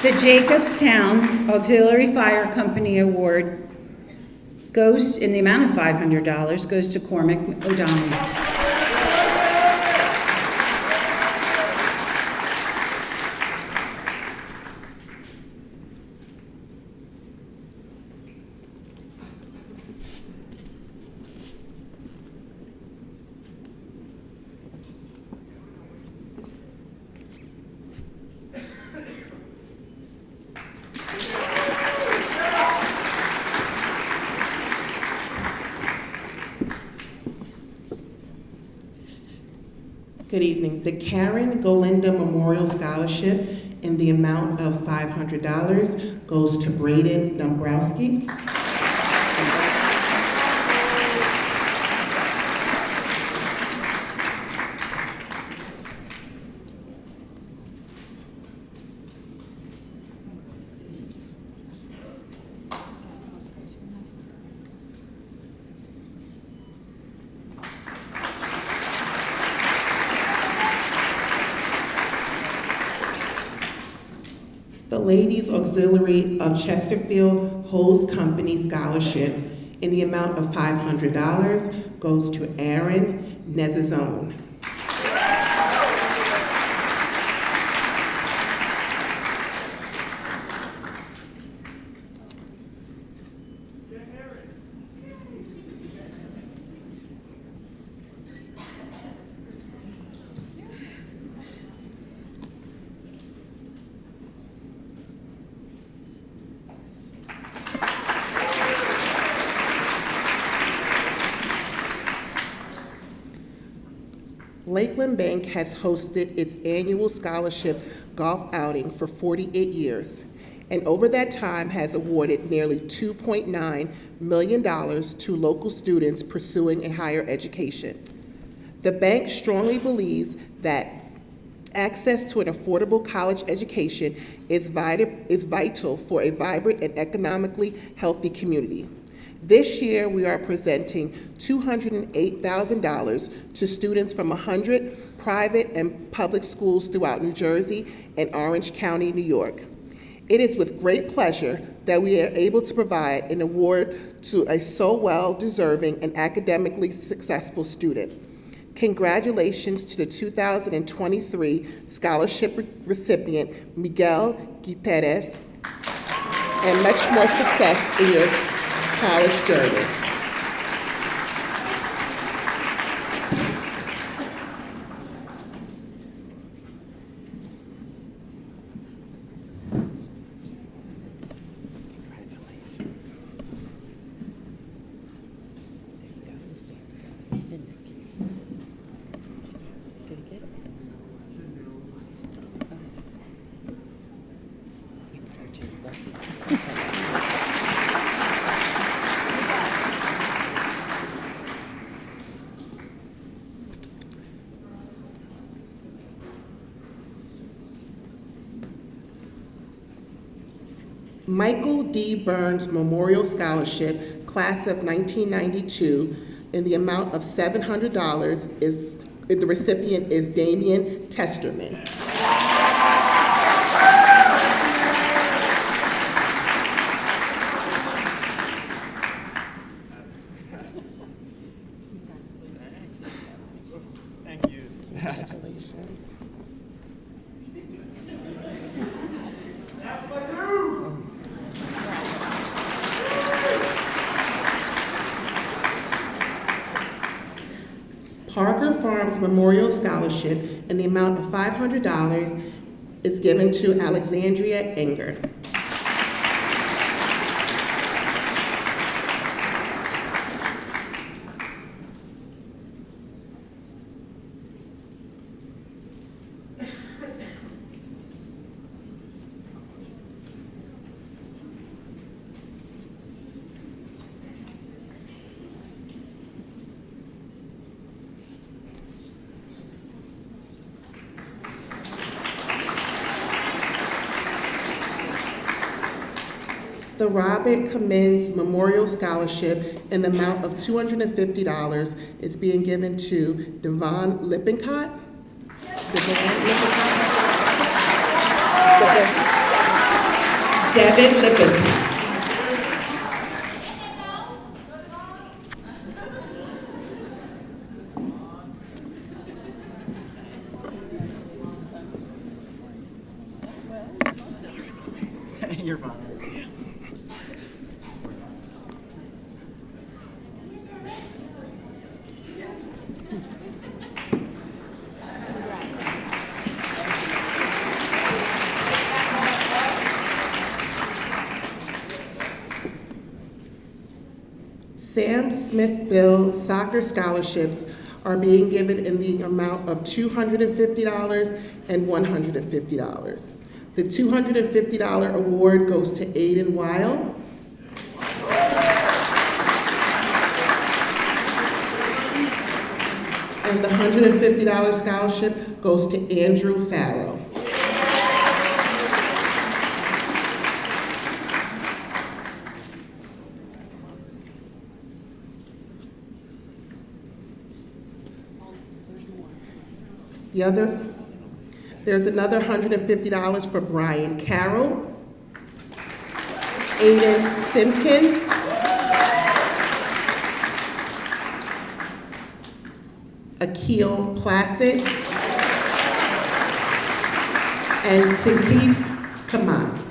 The Jacobstown Auxiliary Fire Company Award goes, in the amount of $500, goes to Cormac O'Donnell. Good evening. The Karen Golinda Memorial Scholarship in the amount of $500 goes to Braden Dombrowski. The Ladies Auxiliary of Chesterfield Hose Company Scholarship in the amount of $500 goes to Aaron Nezazone. Lakeland Bank has hosted its annual scholarship golf outing for 48 years, and over that time has awarded nearly $2.9 million to local students pursuing a higher education. The bank strongly believes that access to an affordable college education is vital for a vibrant and economically healthy community. This year, we are presenting $208,000 to students from 100 private and public schools throughout New Jersey and Orange County, New York. It is with great pleasure that we are able to provide an award to a so well-deserving and academically successful student. Congratulations to the 2023 scholarship recipient, Miguel Guterres, and much more success in your college journey. Michael D. Burns Memorial Scholarship, Class of 1992, in the amount of $700 the recipient is Damian Testerman. Thank you. Congratulations. Parker Farms Memorial Scholarship in the amount of $500 is given to Alexandria Enger. The Robert Cummins Memorial Scholarship in the amount of $250 is being given to Devon Lippincott. Devin Lippincott. You're fine. Sam Smith-Bill soccer scholarships are being given in the amount of $250 and $150. The $250 award goes to Aiden Weil. And the $150 scholarship goes to Andrew Farrow. There's another $150 for Brian Carroll, Aiden Simpkins, Akil Placid, and Sankeet Kamat.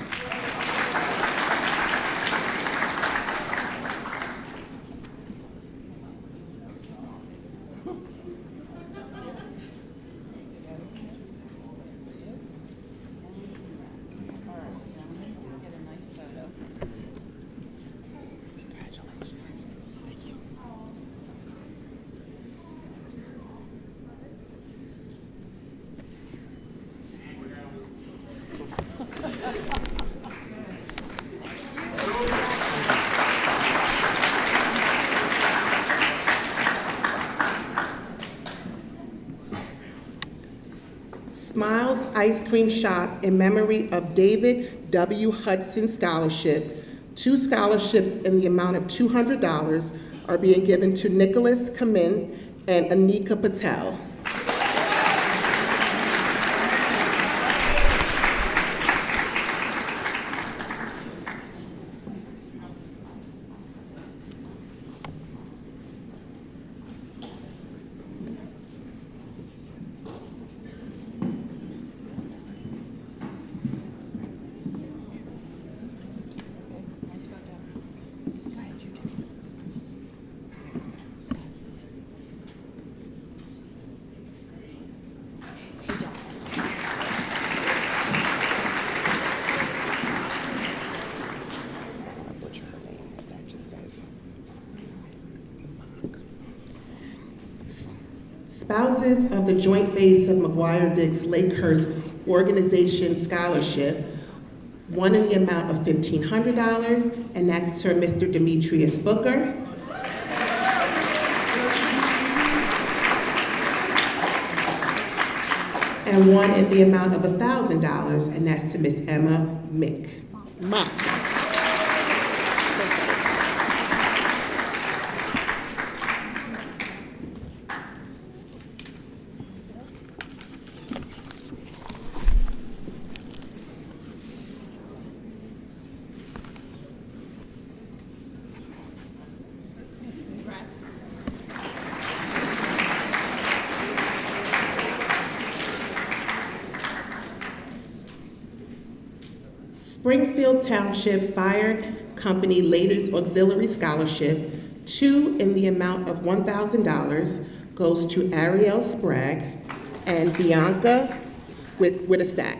Smiles Ice Cream Shop in memory of David W. Hudson Scholarship. 2 scholarships in the amount of $200 are being given to Nicholas Kamin and Anika Patel. Spouses of the Joint Base of McGuire-Dix Lakehurst Organization Scholarship, one in the amount of $1,500, and that's to Mr. Demetrius Booker. And one in the amount of $1,000, and that's to Miss Emma Mick. Springfield Township Fire Company Ladies Auxiliary Scholarship, 2 in the amount of $1,000, goes to Ariel Sprague and Bianca with a sack.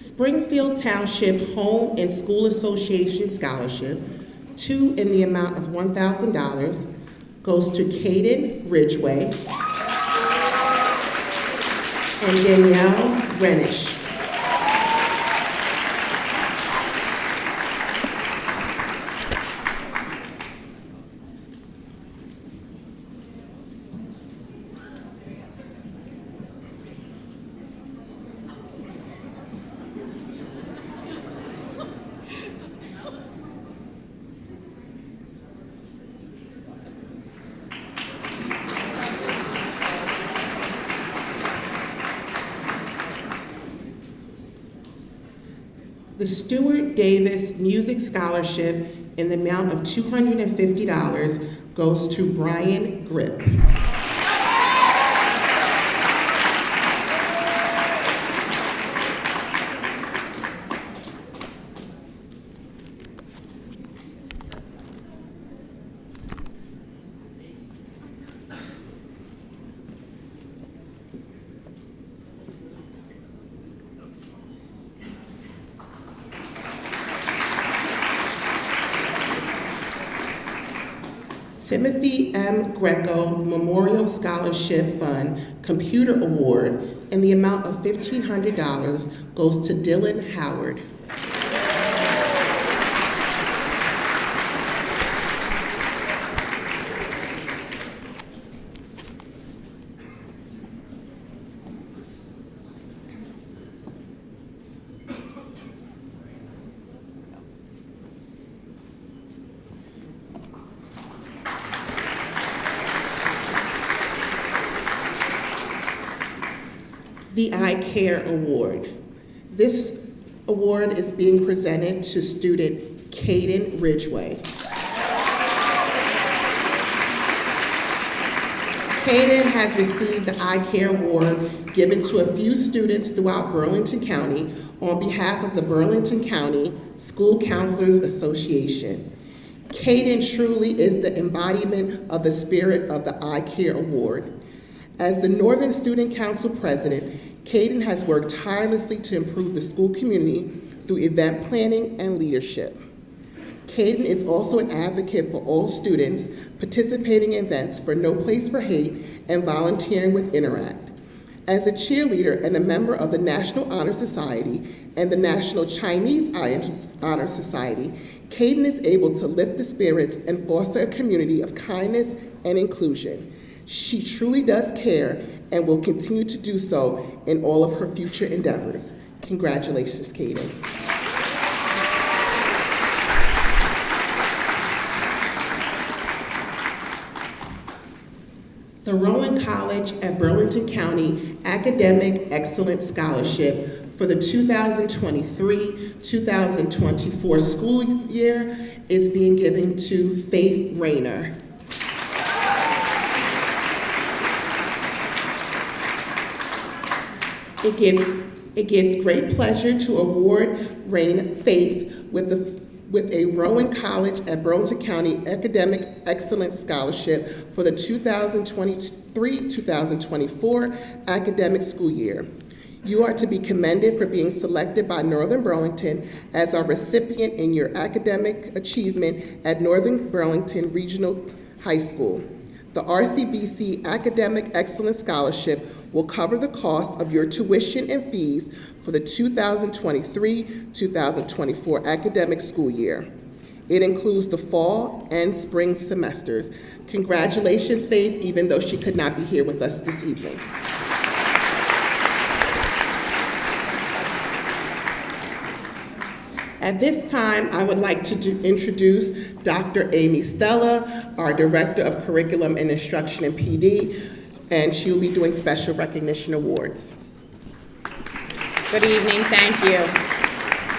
Springfield Township Home and School Association Scholarship, 2 in the amount of $1,000, goes to Caden Ridgway and Danielle Renish. The Stuart Davis Music Scholarship in the amount of $250 goes to Brian Grip. Timothy M. Greco Memorial Scholarship Fund Computer Award in the amount of $1,500 goes to Dylan Howard. The Eye Care Award. This award is being presented to student Caden Ridgway. Caden has received the Eye Care Award given to a few students throughout Burlington County on behalf of the Burlington County School Counselors Association. Caden truly is the embodiment of the spirit of the I Care Award. As the Northern Student Council president, Caden has worked tirelessly to improve the school community through event planning and leadership. Caden is also an advocate for all students participating in events for No Place for Hate and volunteering with Interact. As a cheerleader and a member of the National Honor Society and the National Chinese Honor Society, Caden is able to lift the spirits and foster a community of kindness and inclusion. She truly does care and will continue to do so in all of her future endeavors. Congratulations, Caden. The Rowan College at Burlington County Academic Excellence Scholarship for the 2023-2024 school year is being given to Faith Rayner. It gives great pleasure to award Faith with a Rowan College at Burlington County Academic Excellence Scholarship for the 2023-2024 academic school year. You are to be commended for being selected by Northern Burlington as our recipient in your academic achievement at Northern Burlington Regional High School. The RCBC Academic Excellence Scholarship will cover the cost of your tuition and fees for the 2023-2024 academic school year. It includes the fall and spring semesters. Congratulations, Faith, even though she could not be here with us this evening. At this time, I would like to introduce Dr. Amy Stella, our Director of Curriculum and Instruction in PD, and she will be doing special recognition awards. Good evening, thank you.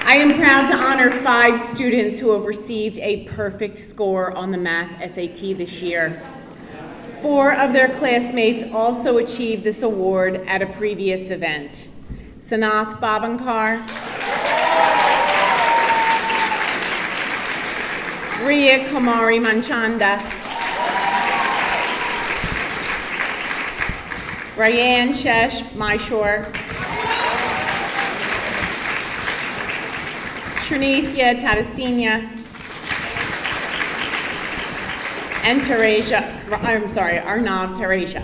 I am proud to honor 5 students who have received a perfect score on the math SAT this year. 4 of their classmates also achieved this award at a previous event. Sanath Bavankar, Riya Kumari Manchanda, Rayan Shesh Myshore, Srinithya Tadasinya, and Arnav Teresia.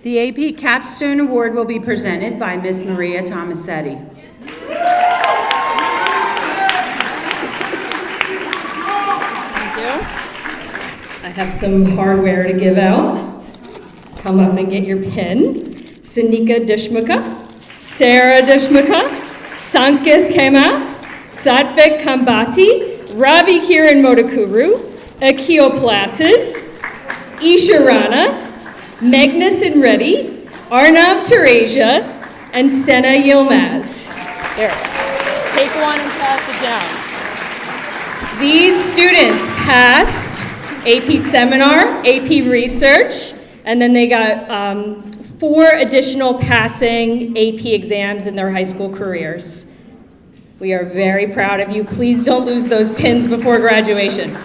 The AP Capstone Award will be presented by Ms. Maria Tomasetti. Thank you. I have some hardware to give out. Come up and get your pen. Sanika Deshmukha, Sarah Deshmukha, Sankith Kemath, Satvik Kambati, Ravi Kiran Modakuru, Akil Placid, Isha Rana, Magnuson Reddy, Arnav Teresia, and Sena Yilmaz. There. Take one and pass it down. These students passed AP Seminar, AP Research, and then they got 4 additional passing AP exams in their high school careers. We are very proud of you. Please don't lose those pins before graduation.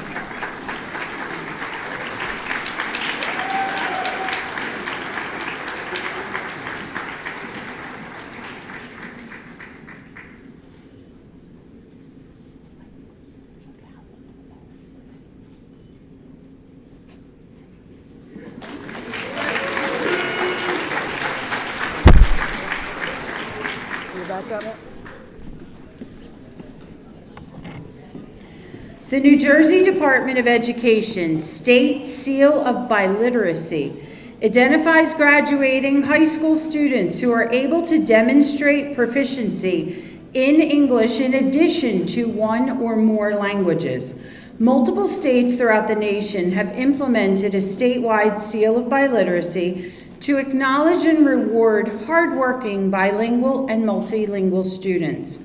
The New Jersey Department of Education State Seal of Biliteracy identifies graduating high school students who are able to demonstrate proficiency in English in addition to one or more languages. Multiple states throughout the nation have implemented a statewide seal of biliteracy to acknowledge and reward hardworking bilingual and multilingual students.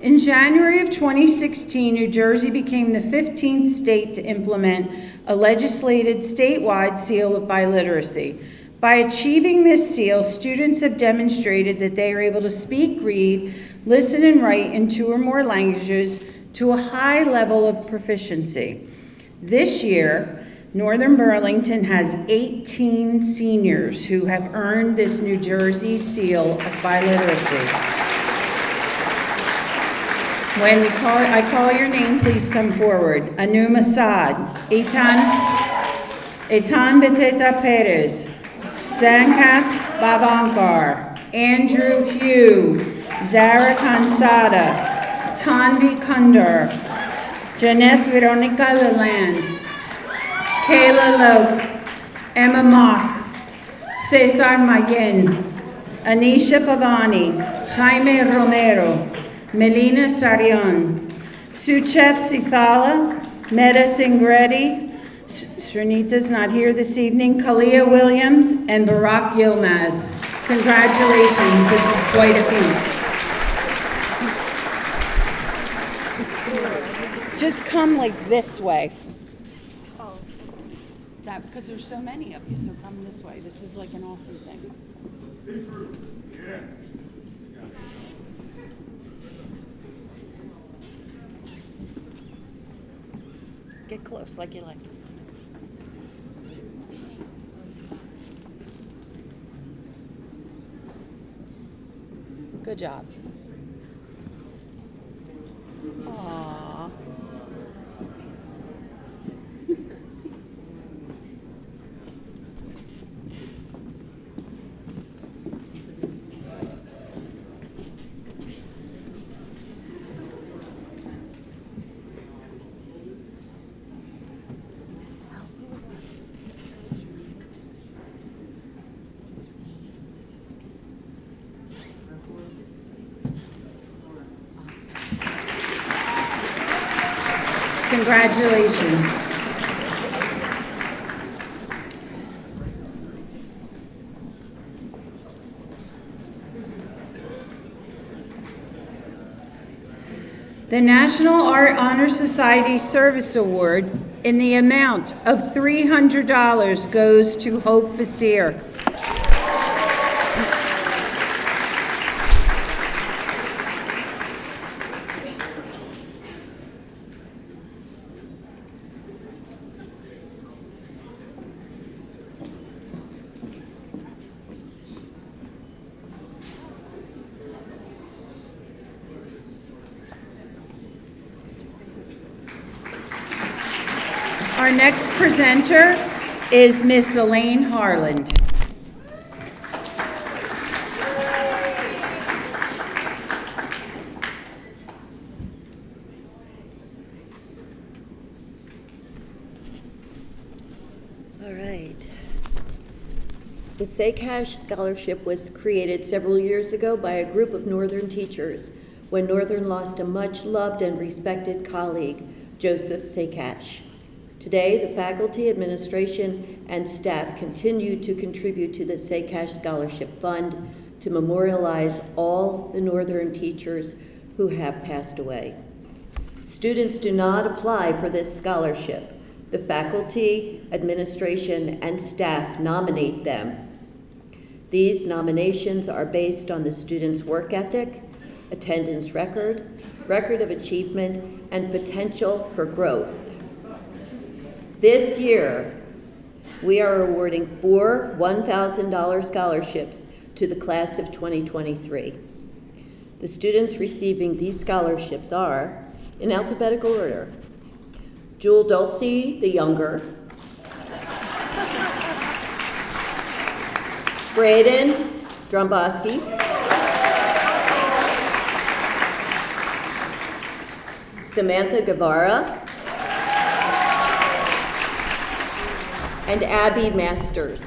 In January of 2016, New Jersey became the 15th state to implement a legislated statewide seal of biliteracy. By achieving this seal, students have demonstrated that they are able to speak, read, listen, and write in 2 or more languages to a high level of proficiency. This year, Northern Burlington has 18 seniors who have earned this New Jersey seal of biliteracy. When I call your name, please come forward. Anum Assad, Eitan Beteta Perez, Sankath Babankar, Andrew Hugh, Zara Kansada, Tanvi Kundar, Janeth Veronica Leland, Kayla Loke, Emma Mock, Cesar Magin, Anisha Pavani, Jaime Romero, Melina Sarion, Suchet Sithala, Meta Singretti, Srinita's not here this evening, Kalia Williams, and Barack Yilmaz. Congratulations, this is quite a feat. Just come like this way. Oh, that, because there's so many of you, so come this way. This is like an awesome thing. Get close like you like. Good job. Aww. Congratulations. The National Art Honor Society Service Award in the amount of $300 goes to Hope Vasir. Our next presenter is Miss Elaine Harland. All right. The SACASH Scholarship was created several years ago by a group of Northern teachers when Northern lost a much-loved and respected colleague, Joseph SACASH. Today, the faculty, administration, and staff continue to contribute to the SACASH Scholarship Fund to memorialize all the Northern teachers who have passed away. Students do not apply for this scholarship. The faculty, administration, and staff nominate them. These nominations are based on the student's work ethic, attendance record, record of achievement, and potential for growth. This year, we are awarding 4 $1,000 scholarships to the class of 2023. The students receiving these scholarships are, in alphabetical order, Jewel Dulcie, the younger, Braden Dromboski, Samantha Guevara, and Abby Masters.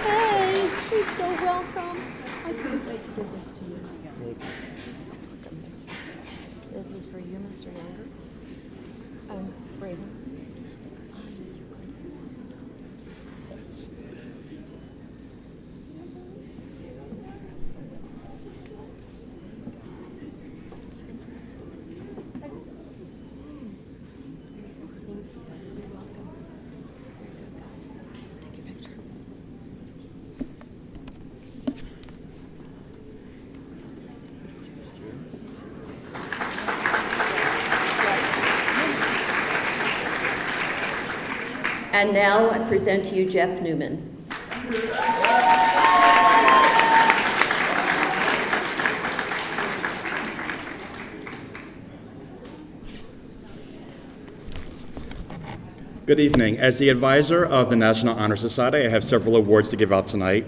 Hey, she's so welcome. I couldn't wait to give this to you. This is for you, Mr. Younger. Braden. And now I present to you Jeff Newman. Good evening. As the advisor of the National Honor Society, I have several awards to give out tonight.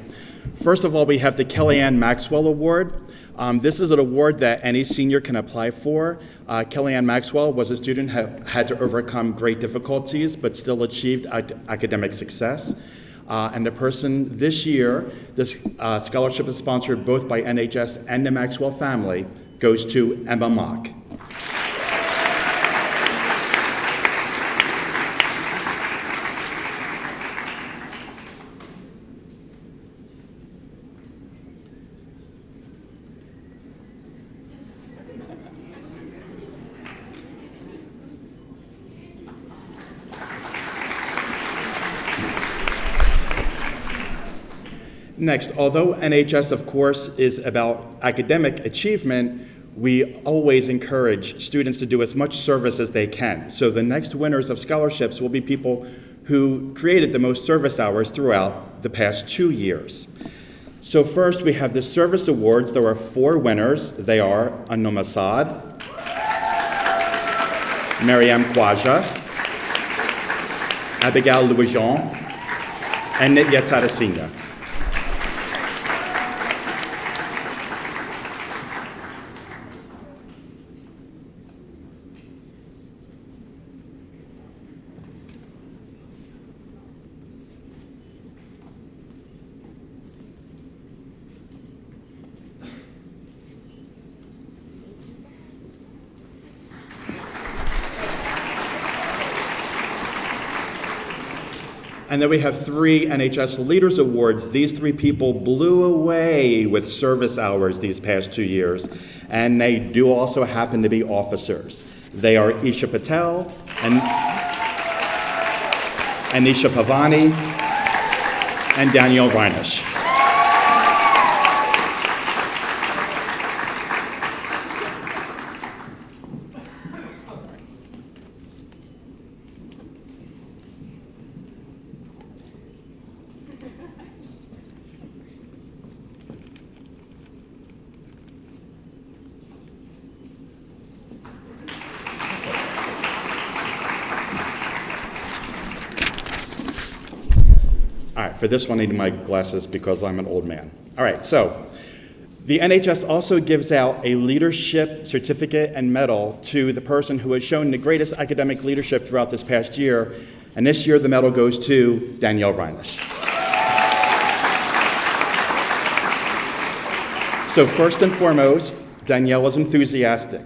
First of all, we have the Kellyanne Maxwell Award. This is an award that any senior can apply for. Kellyanne Maxwell was a student who had to overcome great difficulties but still achieved academic success. And the person this year, this scholarship is sponsored both by NHS and the Maxwell family, goes to Emma Mock. Next, although NHS, of course, is about academic achievement, we always encourage students to do as much service as they can. So the next winners of scholarships will be people who created the most service hours throughout the past 2 years. So first, we have the service awards. There are 4 winners. They are Anum Assad, Mariam Khwaja, Abigail Louis-Jean, and Nitya Tadasina. And then we have 3 NHS Leaders Awards. These 3 people blew away with service hours these past 2 years, and they do also happen to be officers. They are Isha Patel and Anisha Pavani and Danielle Reinisch. All right, for this one, I need my glasses because I'm an old man. All right, so the NHS also gives out a leadership certificate and medal to the person who has shown the greatest academic leadership throughout this past year, and this year the medal goes to Danielle Reinisch. So first and foremost, Danielle is enthusiastic.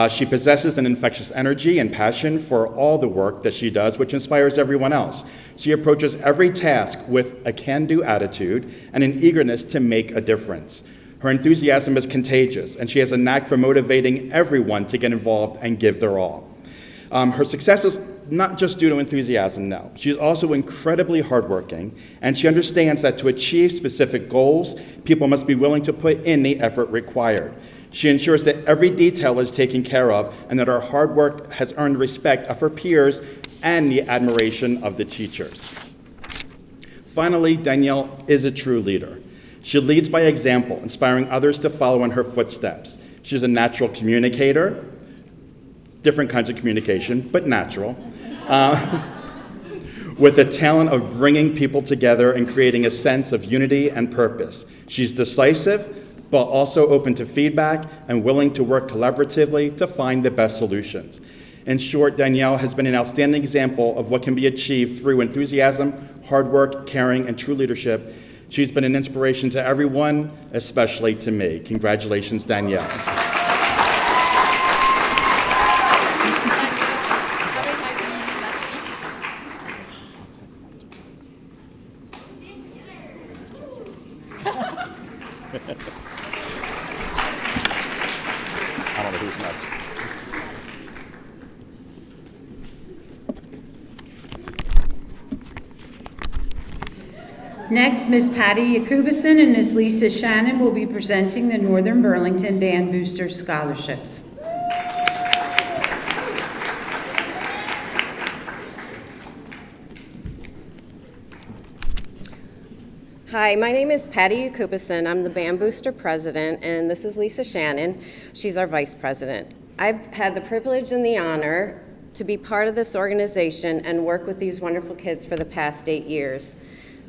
She possesses an infectious energy and passion for all the work that she does, which inspires everyone else. She approaches every task with a can-do attitude and an eagerness to make a difference. Her enthusiasm is contagious, and she has a knack for motivating everyone to get involved and give their all. Her success is not just due to enthusiasm, no. She's also incredibly hardworking, and she understands that to achieve specific goals, people must be willing to put in the effort required. She ensures that every detail is taken care of and that her hard work has earned respect of her peers and the admiration of the teachers. Finally, Danielle is a true leader. She leads by example, inspiring others to follow in her footsteps. She's a natural communicator, different kinds of communication, but natural, with a talent of bringing people together and creating a sense of unity and purpose. She's decisive, but also open to feedback and willing to work collaboratively to find the best solutions. In short, Danielle has been an outstanding example of what can be achieved through enthusiasm, hard work, caring, and true leadership. She's been an inspiration to everyone, especially to me. Congratulations, Danielle. I don't know who's next. Next, Ms. Patty Yakubison and Ms. Lisa Shannon will be presenting the Northern Burlington Band Booster Scholarships. Hi, my name is Patty Yakubison. I'm the Band Booster President, and this is Lisa Shannon. She's our Vice President. I've had the privilege and the honor to be part of this organization and work with these wonderful kids for the past 8 years.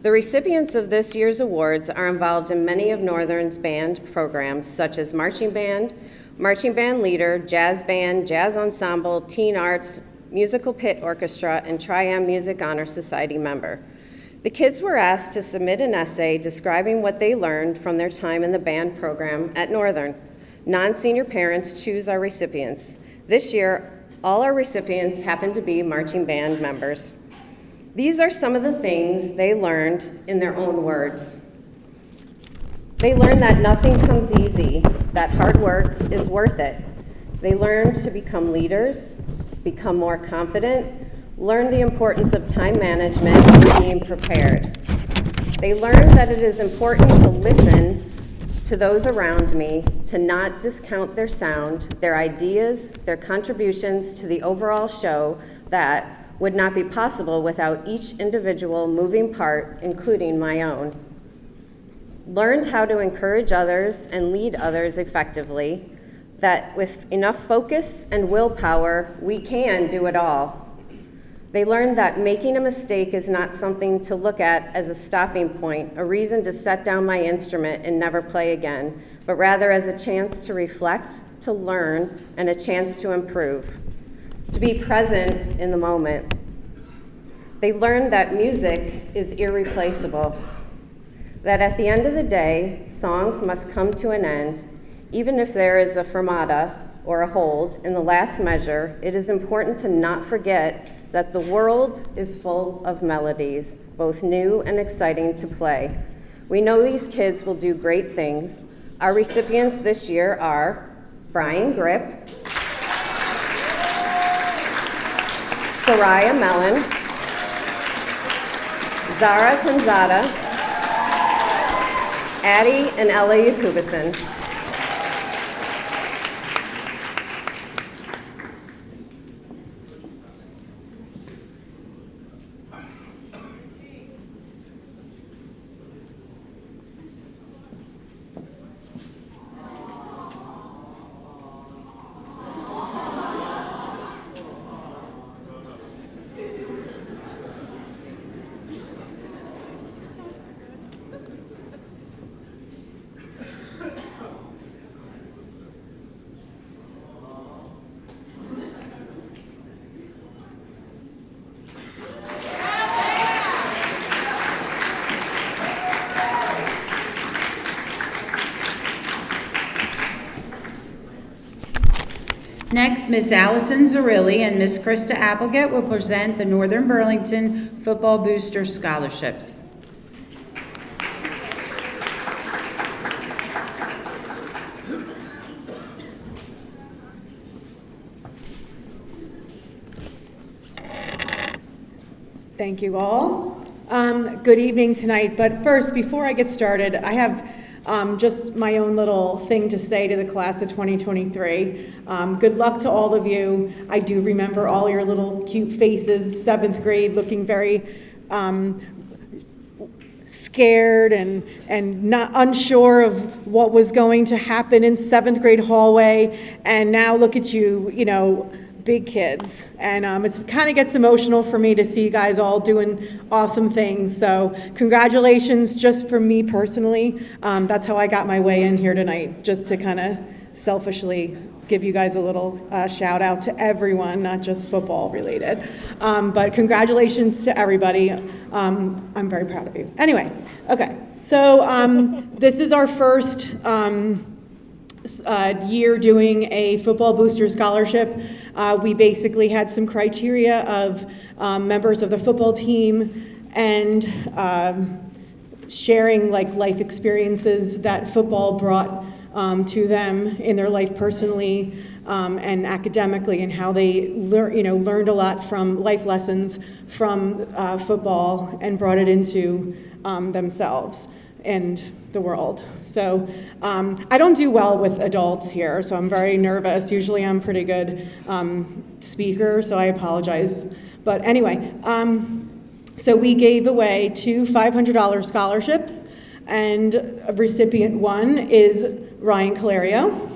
The recipients of this year's awards are involved in many of Northern's band programs, such as marching band leader, jazz band, jazz ensemble, teen arts, musical pit orchestra, and Tri-M Music Honor Society member. The kids were asked to submit an essay describing what they learned from their time in the band program at Northern. Non-senior parents choose our recipients. This year, all our recipients happen to be marching band members. These are some of the things they learned in their own words. They learned that nothing comes easy, that hard work is worth it. They learned to become leaders, become more confident, learn the importance of time management and being prepared. They learned that it is important to listen to those around me, to not discount their sound, their ideas, their contributions to the overall show that would not be possible without each individual moving part, including my own. Learned how to encourage others and lead others effectively, that with enough focus and willpower, we can do it all. They learned that making a mistake is not something to look at as a stopping point, a reason to set down my instrument and never play again, but rather as a chance to reflect, to learn, and a chance to improve. To be present in the moment. They learned that music is irreplaceable, that at the end of the day, songs must come to an end. Even if there is a fermata or a hold in the last measure, it is important to not forget that the world is full of melodies, both new and exciting to play. We know these kids will do great things. Our recipients this year are Brian Grip, Soraya Mellon, Zara Panzada, Addie and Ella Yakubison. Next, Ms. Allison Zarilli and Ms. Krista Applegate will present the Northern Burlington Football Booster Scholarships. Thank you all. Good evening tonight, but first, before I get started, I have just my own little thing to say to the class of 2023. Good luck to all of you. I do remember all your little cute faces, 7th grade, looking very scared and not unsure of what was going to happen in 7th grade hallway, and now look at you, you know, big kids, and it kind of gets emotional for me to see you guys all doing awesome things. So congratulations, just for me personally. That's how I got my way in here tonight, just to kind of selfishly give you guys a little shout out to everyone, not just football related. But congratulations to everybody. I'm very proud of you. Anyway, okay, so this is our first year doing a football booster scholarship. We basically had some criteria of members of the football team and sharing like life experiences that football brought to them in their life personally and academically, and how they learned a lot from life lessons from football and brought it into themselves and the world. So I don't do well with adults here, so I'm very nervous. Usually I'm pretty good speaker, so I apologize. But anyway, so we gave away 2 $500 scholarships, and recipient 1 is Ryan Calario.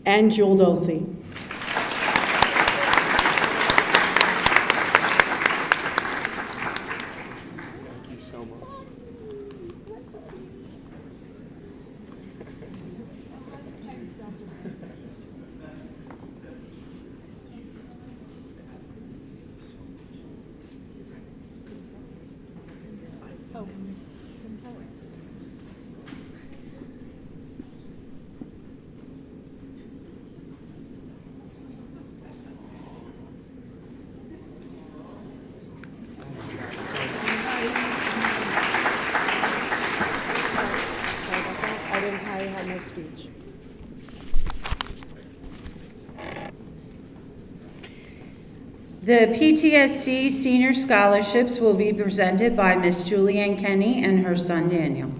And Jewel Dulcie. Thank you so much. I had no speech. The PTSC Senior Scholarships will be presented by Miss Julianne Kenny and her son Daniel.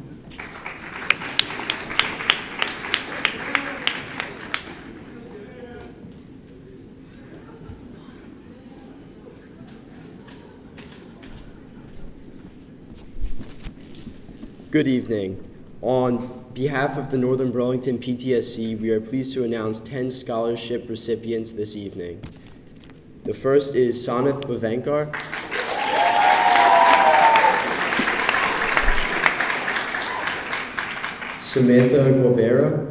Good evening. On behalf of the Northern Burlington PTSC, we are pleased to announce 10 scholarship recipients this evening. The first is Sanath Bhavenkar. Samantha Guevara.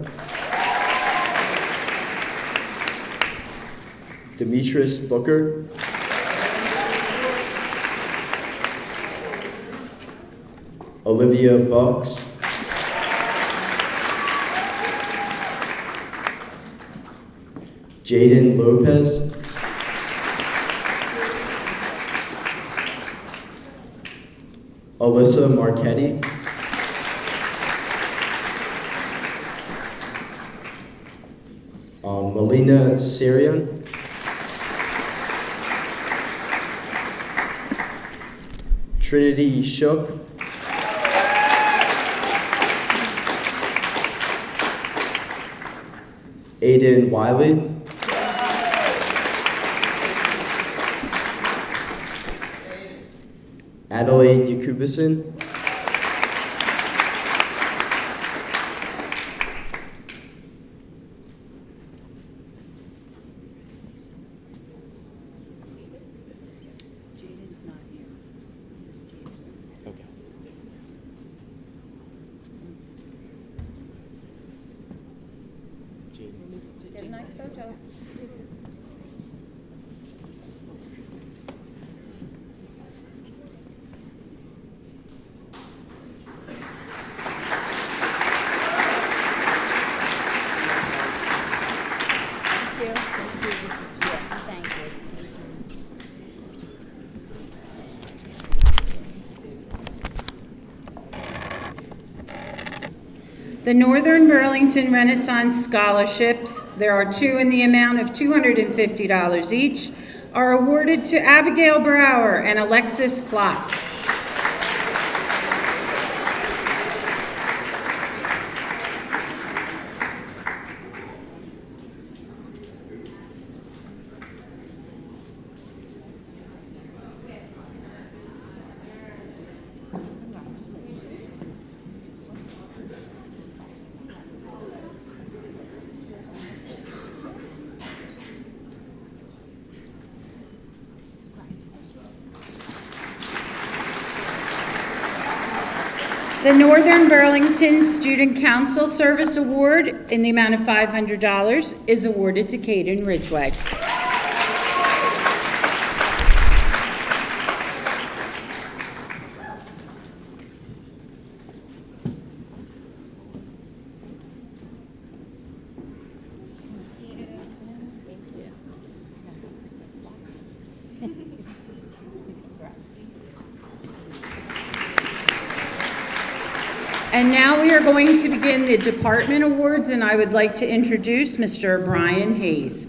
Demetrius Booker. Olivia Bucks. Jaden Lopez. Alyssa Marchetti. Melina Sarian. Trinity Shook. Aiden Wiley. Adelaide Yakubison. Jaden's not here. Okay. Get a nice photo. The Northern Burlington Renaissance Scholarships, there are 2 in the amount of $250 each, are awarded to Abigail Brower and Alexis Klotz. The Northern Burlington Student Council Service Award in the amount of $500 is awarded to Caden Ridgway. And now we are going to begin the department awards, and I would like to introduce Mr. Brian Hayes.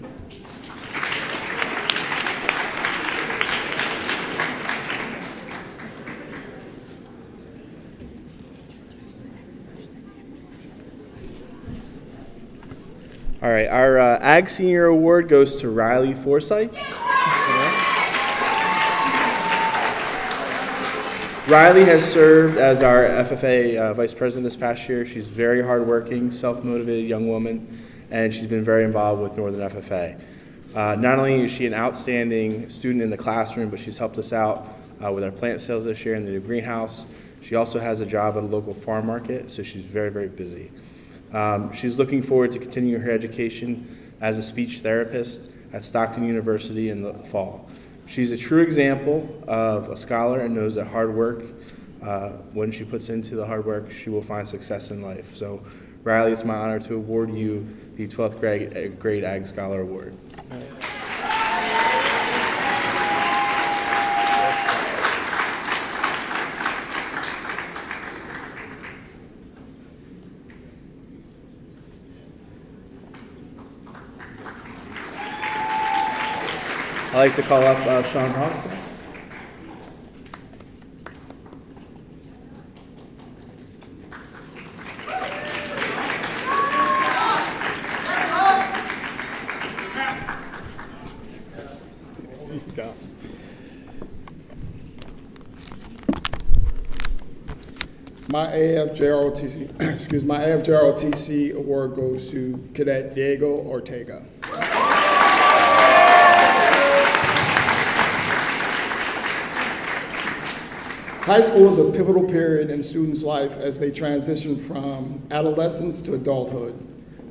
All right, our Ag Senior Award goes to Riley Forsythe. Riley has served as our FFA Vice President this past year. She's very hardworking, self-motivated young woman, and she's been very involved with Northern FFA. Not only is she an outstanding student in the classroom, but she's helped us out with our plant sales this year in the new greenhouse. She also has a job at a local farm market, so she's very, very busy. She's looking forward to continuing her education as a speech therapist at Stockton University in the fall. She's a true example of a scholar and knows that hard work, when she puts into the hard work, she will find success in life. So, Riley, it's my honor to award you the 12th grade Ag Scholar Award. I'd like to call up Sean Hawkins. My AFJROTC, my AFJROTC award goes to Cadet Diego Ortega. High school is a pivotal period in a student's life as they transition from adolescence to adulthood.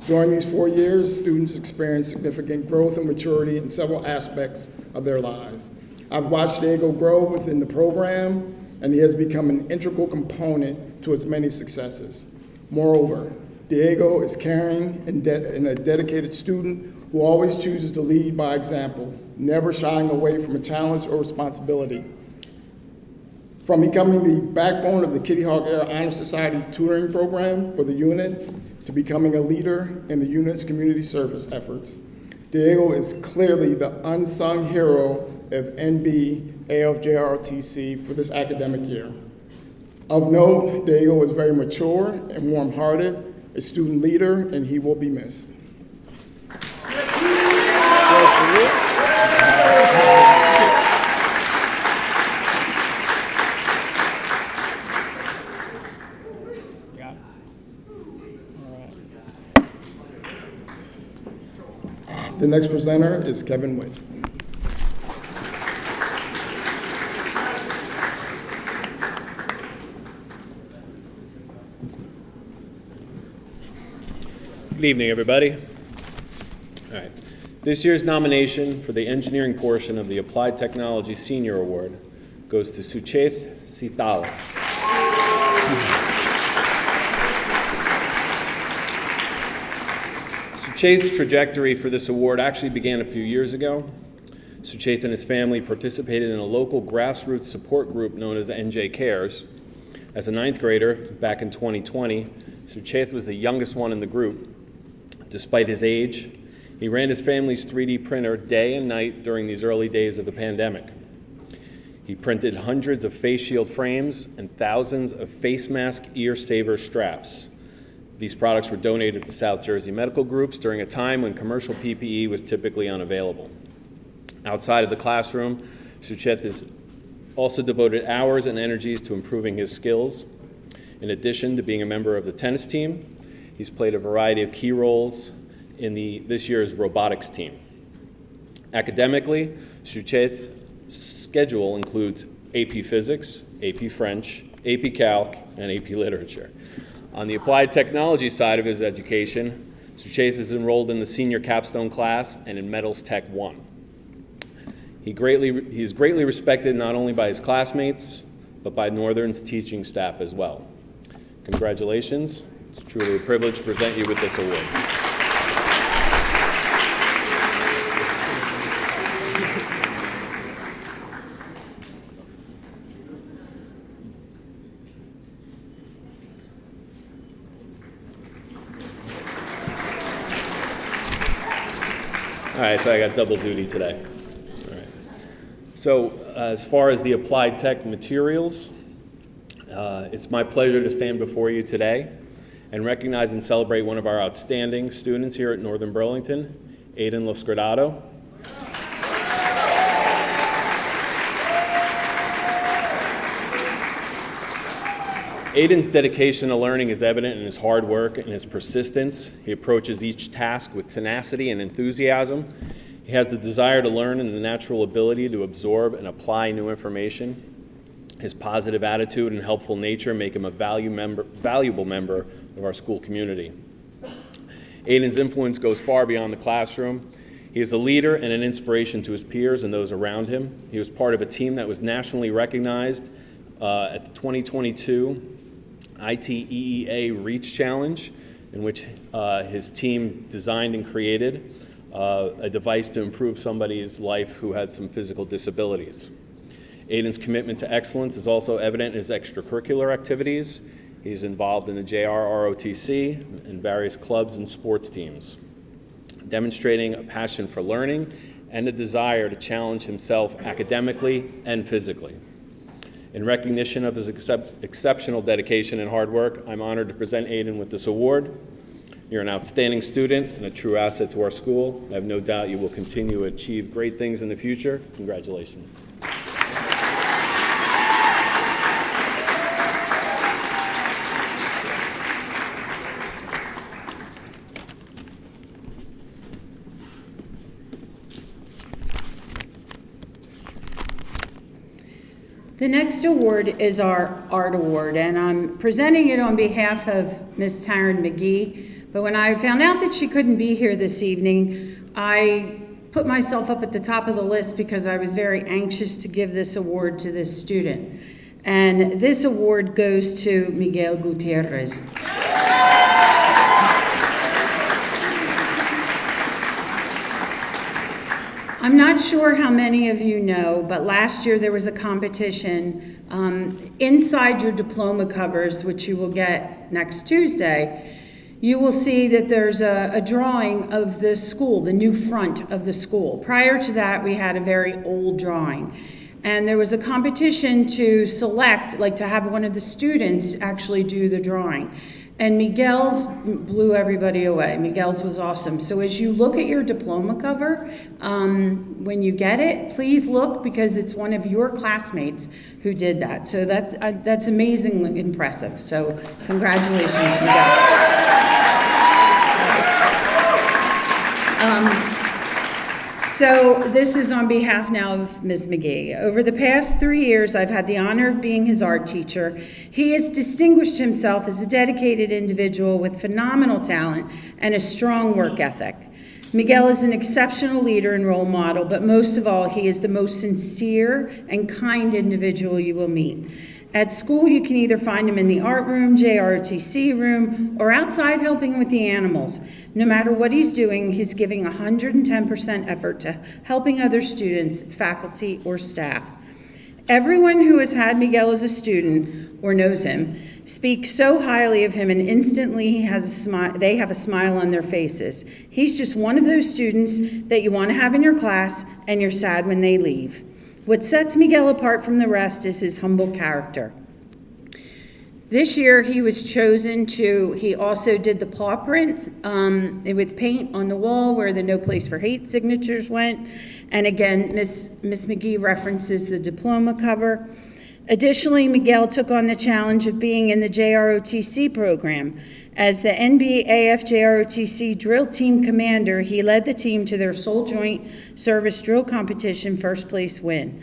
During these 4 years, students experience significant growth and maturity in several aspects of their lives. I've watched Diego grow within the program, and he has become an integral component to its many successes. Moreover, Diego is caring and a dedicated student who always chooses to lead by example, never shying away from a challenge or responsibility. From becoming the backbone of the Kitty Hawk Air Honor Society tutoring program for the unit to becoming a leader in the unit's community service efforts, Diego is clearly the unsung hero of NB AFJROTC for this academic year. Of note, Diego is very mature and warm-hearted, a student leader, and he will be missed. The next presenter is Kevin Witt. Good evening, everybody. All right. This year's nomination for the engineering portion of the Applied Technology Senior Award goes to Sucheth Sitala. Sucheth's trajectory for this award actually began a few years ago. Sucheth and his family participated in a local grassroots support group known as NJ Cares. As a 9th grader back in 2020, Sucheth was the youngest one in the group. Despite his age, he ran his family's 3D printer day and night during these early days of the pandemic. He printed hundreds of face shield frames and thousands of face mask ear saver straps. These products were donated to South Jersey medical groups during a time when commercial PPE was typically unavailable. Outside of the classroom, Sucheth has also devoted hours and energies to improving his skills. In addition to being a member of the tennis team, he's played a variety of key roles in this year's robotics team. Academically, Sucheth's schedule includes AP Physics, AP French, AP Calc, and AP Literature. On the applied technology side of his education, Suchet is enrolled in the senior capstone class and in Metals Tech 1. He is greatly respected not only by his classmates, but by Northern's teaching staff as well. Congratulations. It's truly a privilege to present you with this award. All right, so I got double duty today. All right. So as far as the applied tech materials, it's my pleasure to stand before you today and recognize and celebrate one of our outstanding students here at Northern Burlington, Aiden Loscordado. Aiden's dedication to learning is evident in his hard work and his persistence. He approaches each task with tenacity and enthusiasm. He has the desire to learn and the natural ability to absorb and apply new information. His positive attitude and helpful nature make him a valuable member of our school community. Aiden's influence goes far beyond the classroom. He is a leader and an inspiration to his peers and those around him. He was part of a team that was nationally recognized at the 2022 ITEEA Reach Challenge, in which his team designed and created a device to improve somebody's life who had some physical disabilities. Aiden's commitment to excellence is also evident in his extracurricular activities. He's involved in the JRROTC and various clubs and sports teams, demonstrating a passion for learning and a desire to challenge himself academically and physically. In recognition of his exceptional dedication and hard work, I'm honored to present Aiden with this award. You're an outstanding student and a true asset to our school. I have no doubt you will continue to achieve great things in the future. Congratulations. The next award is our Art Award, and I'm presenting it on behalf of Ms. Taryn McGee. But when I found out that she couldn't be here this evening, I put myself up at the top of the list because I was very anxious to give this award to this student. And this award goes to Miguel Gutierrez. I'm not sure how many of you know, but last year there was a competition inside your diploma covers, which you will get next Tuesday. You will see that there's a drawing of the school, the new front of the school. Prior to that, we had a very old drawing. And there was a competition to select, like to have one of the students actually do the drawing. And Miguel's blew everybody away. Miguel's was awesome. So as you look at your diploma cover, when you get it, please look because it's one of your classmates who did that. So that's amazingly impressive. So congratulations, Miguel. So this is on behalf now of Ms. McGee. Over the past 3 years, I've had the honor of being his art teacher. He has distinguished himself as a dedicated individual with phenomenal talent and a strong work ethic. Miguel is an exceptional leader and role model, but most of all, he is the most sincere and kind individual you will meet. At school, you can either find him in the art room, JROTC room, or outside helping with the animals. No matter what he's doing, he's giving 110% effort to helping other students, faculty, or staff. Everyone who has had Miguel as a student or knows him speaks so highly of him, and instantly they have a smile on their faces. He's just one of those students that you want to have in your class, and you're sad when they leave. What sets Miguel apart from the rest is his humble character. This year he was chosen he also did the paw print with paint on the wall where the No Place for Hate signatures went. And again, Miss McGee references the diploma cover. Additionally, Miguel took on the challenge of being in the JROTC program. As the NBAF JROTC drill team commander, he led the team to their sole joint service drill competition first place win.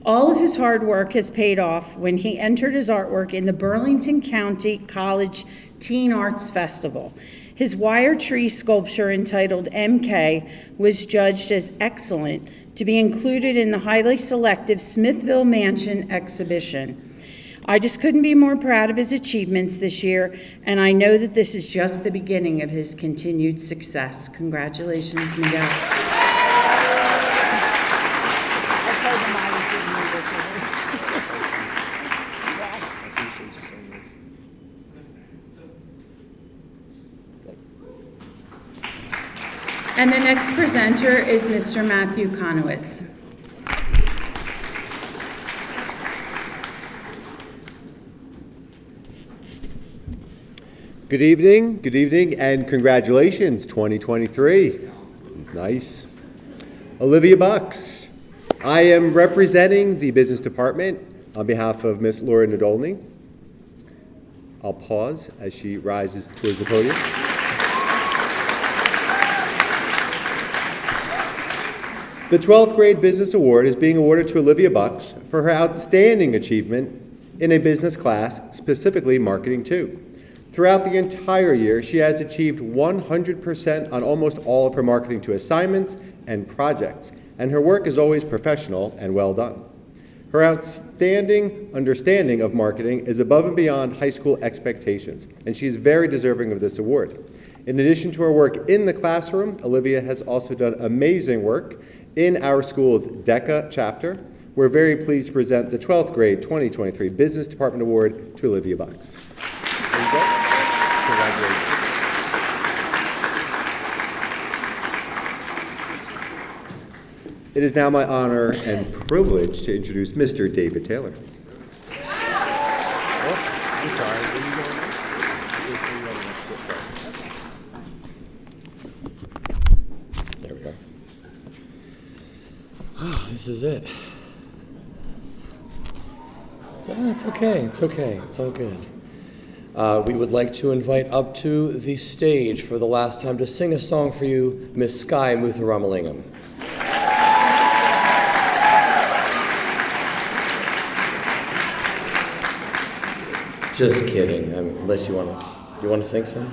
All of his hard work has paid off when he entered his artwork in the Burlington County College Teen Arts Festival. His wire tree sculpture entitled MK was judged as excellent to be included in the highly selective Smithville Mansion exhibition. I just couldn't be more proud of his achievements this year, and I know that this is just the beginning of his continued success. Congratulations, Miguel. And the next presenter is Mr. Matthew Conowitz. Good evening, and congratulations, 2023. Nice. Olivia Bucks. I am representing the business department on behalf of Miss Laura Nadolny. I'll pause as she rises towards the podium. The 12th grade business award is being awarded to Olivia Bucks for her outstanding achievement in a business class, specifically Marketing 2. Throughout the entire year, she has achieved 100% on almost all of her Marketing 2 assignments and projects, and her work is always professional and well done. Her outstanding understanding of marketing is above and beyond high school expectations, and she is very deserving of this award. In addition to her work in the classroom, Olivia has also done amazing work in our school's DECA chapter. We're very pleased to present the 12th grade 2023 Business Department Award to Olivia Bucks. There you go. Congratulations. It is now my honor and privilege to introduce Mr. David Taylor. I'm sorry. There we go. Oh, this is it. It's okay. It's all good. We would like to invite up to the stage for the last time to sing a song for you, Miss Sky Muthuramlingam. Just kidding. Unless you want to sing some.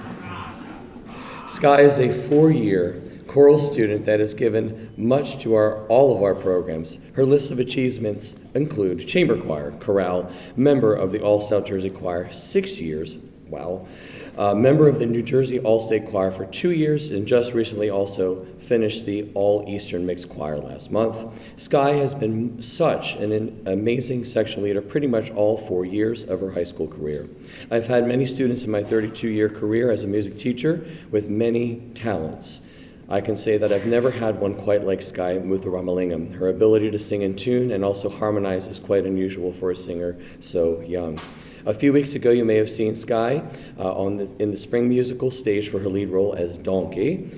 Sky is a 4-year choral student that has given much to all of our programs. Her list of achievements include chamber choir, chorale, member of the All South Jersey Choir, 6 years, wow, member of the New Jersey All-State Choir for 2 years, and just recently also finished the All-Eastern Mixed Choir last month. Sky has been such an amazing section leader pretty much all 4 years of her high school career. I've had many students in my 32-year career as a music teacher with many talents. I can say that I've never had one quite like Sky Muthuramlingam. Her ability to sing in tune and also harmonize is quite unusual for a singer so young. A few weeks ago, you may have seen Sky in the spring musical stage for her lead role as Donkey,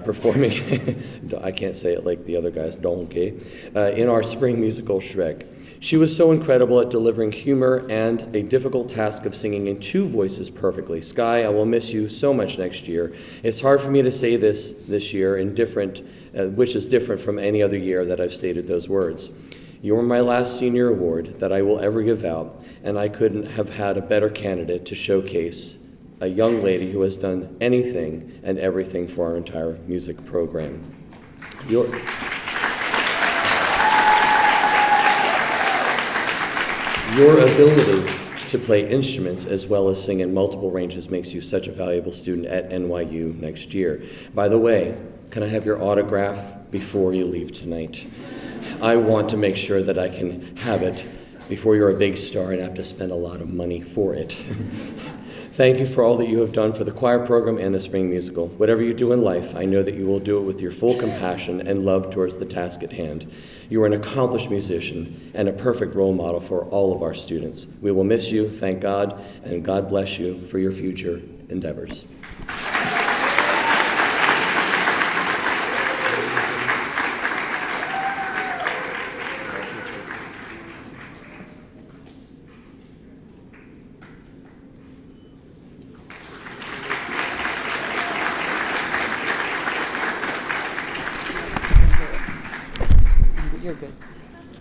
performing, I can't say it like the other guys, Donkey, in our spring musical Shrek. She was so incredible at delivering humor and a difficult task of singing in 2 voices perfectly. Sky, I will miss you so much next year. It's hard for me to say this year in which is different from any other year that I've stated those words. You are my last senior award that I will ever give out, and I couldn't have had a better candidate to showcase a young lady who has done anything and everything for our entire music program. Your ability to play instruments as well as sing in multiple ranges makes you such a valuable student at NYU next year. By the way, can I have your autograph before you leave tonight? I want to make sure that I can have it before you're a big star and have to spend a lot of money for it. Thank you for all that you have done for the choir program and the spring musical. Whatever you do in life, I know that you will do it with your full compassion and love towards the task at hand. You are an accomplished musician and a perfect role model for all of our students. We will miss you, thank God, and God bless you for your future endeavors. You're good.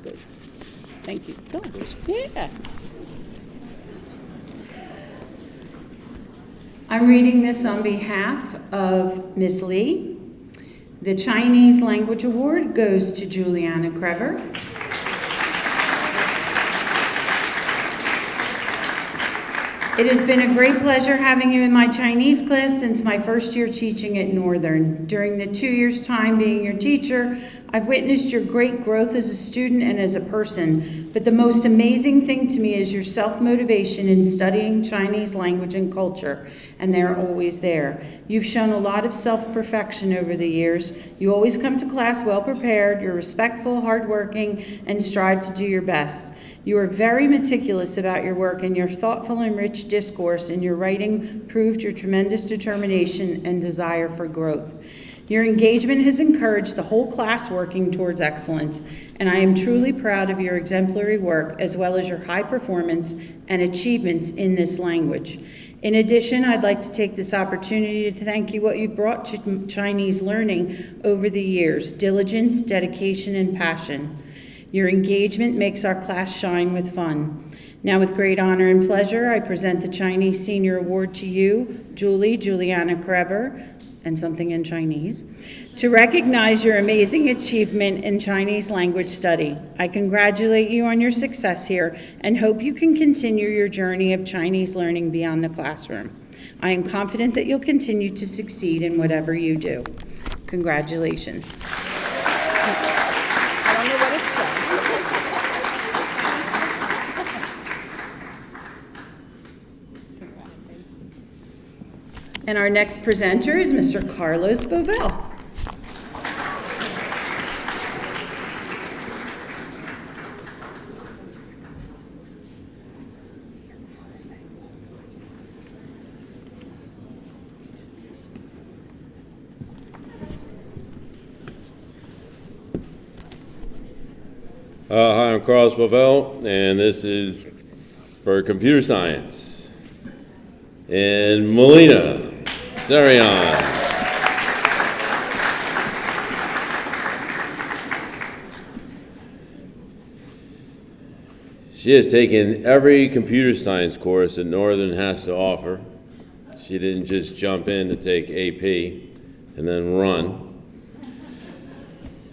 Good. Thank you. Go. Yeah. I'm reading this on behalf of Ms. Lee. The Chinese Language Award goes to Juliana Crever. It has been a great pleasure having you in my Chinese class since my first year teaching at Northern. During the 2 years' time being your teacher, I've witnessed your great growth as a student and as a person, but the most amazing thing to me is your self-motivation in studying Chinese language and culture, and they're always there. You've shown a lot of self-perfection over the years. You always come to class well prepared, you're respectful, hardworking, and strive to do your best. You are very meticulous about your work, and your thoughtful and rich discourse in your writing proved your tremendous determination and desire for growth. Your engagement has encouraged the whole class working towards excellence, and I am truly proud of your exemplary work as well as your high performance and achievements in this language. In addition, I'd like to take this opportunity to thank you what you've brought to Chinese learning over the years: diligence, dedication, and passion. Your engagement makes our class shine with fun. Now, with great honor and pleasure, I present the Chinese Senior Award to you, Juliana Crever, and something in Chinese, to recognize your amazing achievement in Chinese language study. I congratulate you on your success here and hope you can continue your journey of Chinese learning beyond the classroom. I am confident that you'll continue to succeed in whatever you do. Congratulations. I don't know what it says. And our next presenter is Mr. Carlos Bovell. Hi, I'm Carlos Bovell, and this is for computer science. And Melina Sarian. She has taken every computer science course that Northern has to offer. She didn't just jump in to take AP and then run.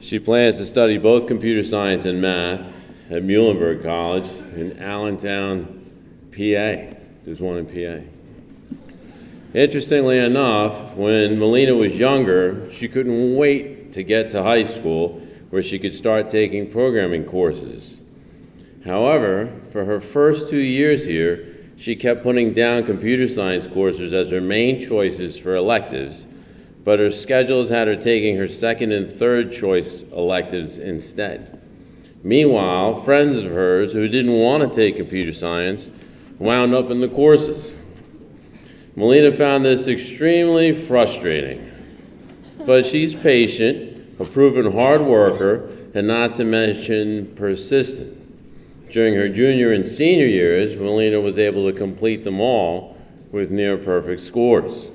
She plans to study both computer science and math at Muhlenberg College in Allentown, PA. There's one in PA. Interestingly enough, when Melina was younger, she couldn't wait to get to high school where she could start taking programming courses. However, for her first 2 years here, she kept putting down computer science courses as her main choices for electives, but her schedules had her taking her second and third choice electives instead. Meanwhile, friends of hers who didn't want to take computer science wound up in the courses. Melina found this extremely frustrating, but she's patient, a proven hard worker, and not to mention persistent. During her junior and senior years, Melina was able to complete them all with near perfect scores.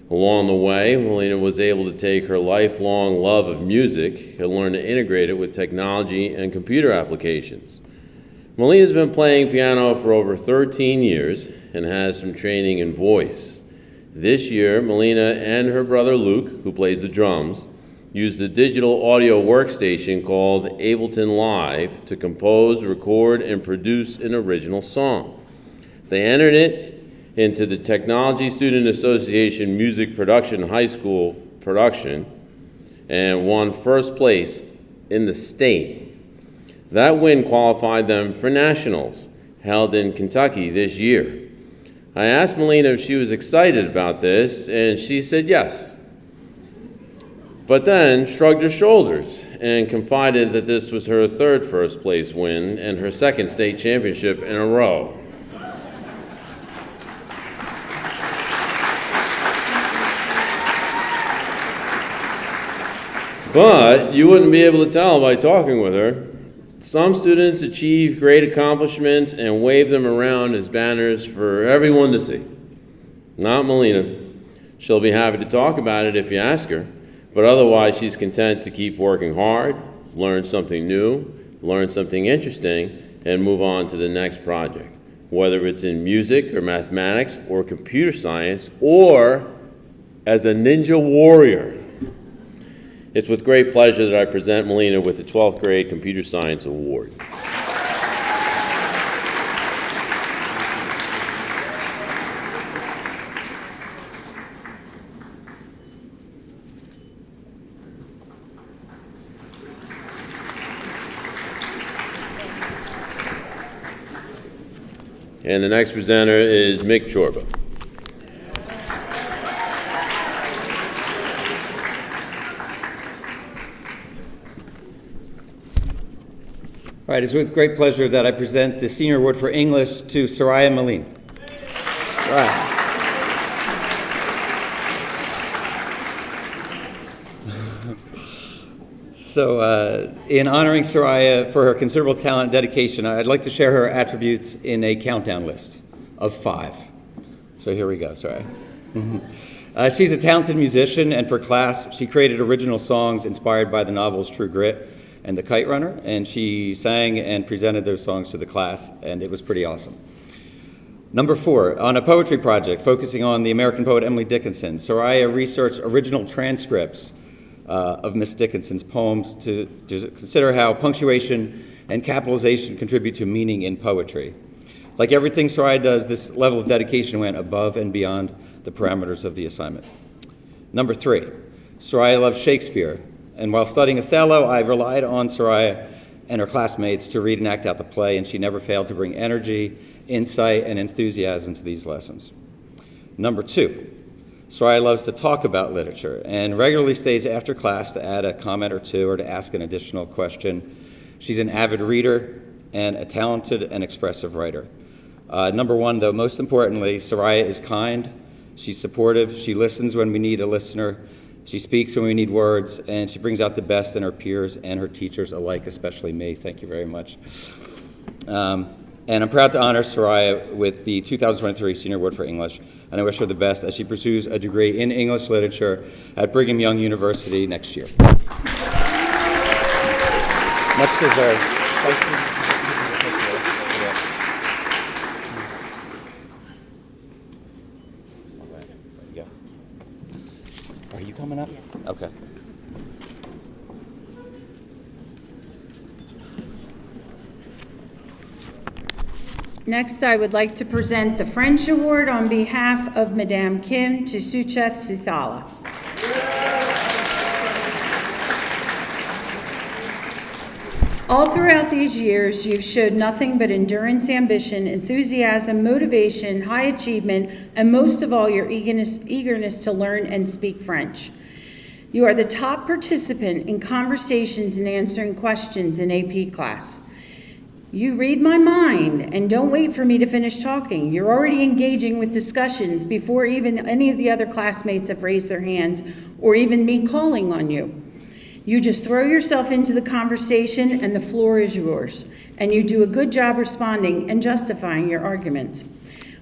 Along the way, Melina was able to take her lifelong love of music and learn to integrate it with technology and computer applications. Melina's been playing piano for over 13 years and has some training in voice. This year, Melina and her brother Luke, who plays the drums, used a digital audio workstation called Ableton Live to compose, record, and produce an original song. They entered it into the Technology Student Association Music Production High School production and won first place in the state. That win qualified them for nationals held in Kentucky this year. I asked Melina if she was excited about this, and she said yes, but then shrugged her shoulders and confided that this was her third first place win and her second state championship in a row. But you wouldn't be able to tell by talking with her. Some students achieve great accomplishments and wave them around as banners for everyone to see. Not Melina. She'll be happy to talk about it if you ask her, but otherwise she's content to keep working hard, learn something new, learn something interesting, and move on to the next project, whether it's in music or mathematics or computer science or as a ninja warrior. It's with great pleasure that I present Melina with the 12th grade Computer Science Award. And the next presenter is Mick Chorba. All right, it's with great pleasure that I present the Senior Award for English to Soraya Malin. All right. So, in honoring Soraya for her considerable talent and dedication, I'd like to share her attributes in a countdown list of 5. So here we go, Soraya. She's a talented musician, and for class, she created original songs inspired by the novels True Grit and The Kite Runner, and she sang and presented those songs to the class, and it was pretty awesome. Number 4, on a poetry project focusing on the American poet Emily Dickinson, Soraya researched original transcripts of Miss Dickinson's poems to consider how punctuation and capitalization contribute to meaning in poetry. Like everything Soraya does, this level of dedication went above and beyond the parameters of the assignment. Number 3, Soraya loves Shakespeare, and while studying Othello, I relied on Soraya and her classmates to read and act out the play, and she never failed to bring energy, insight, and enthusiasm to these lessons. Number 2, Soraya loves to talk about literature and regularly stays after class to add a comment or two or to ask an additional question. She's an avid reader and a talented and expressive writer. Number 1, though, most importantly, Soraya is kind, she's supportive, she listens when we need a listener, she speaks when we need words, and she brings out the best in her peers and her teachers alike, especially me. Thank you very much. And I'm proud to honor Soraya with the 2023 Senior Award for English, and I wish her the best as she pursues a degree in English literature at Brigham Young University next year. Much deserved. Are you coming up? Okay. Next, I would like to present the French Award on behalf of Madame Kim to Sucheth Sithala. All throughout these years, you've showed nothing but endurance, ambition, enthusiasm, motivation, high achievement, and most of all, your eagerness to learn and speak French. You are the top participant in conversations and answering questions in AP class. You read my mind and don't wait for me to finish talking. You're already engaging with discussions before even any of the other classmates have raised their hands or even me calling on you. You just throw yourself into the conversation and the floor is yours. And you do a good job responding and justifying your arguments.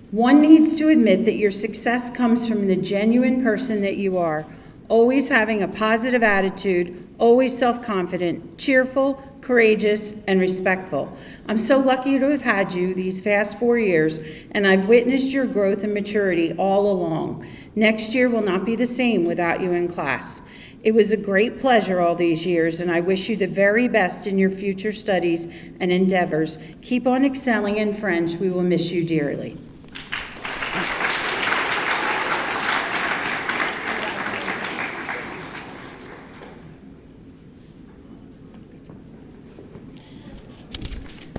One needs to admit that your success comes from the genuine person that you are, always having a positive attitude, always self-confident, cheerful, courageous, and respectful. I'm so lucky to have had you these past 4 years, and I've witnessed your growth and maturity all along. Next year will not be the same without you in class. It was a great pleasure all these years, and I wish you the very best in your future studies and endeavors. Keep on excelling in French. We will miss you dearly.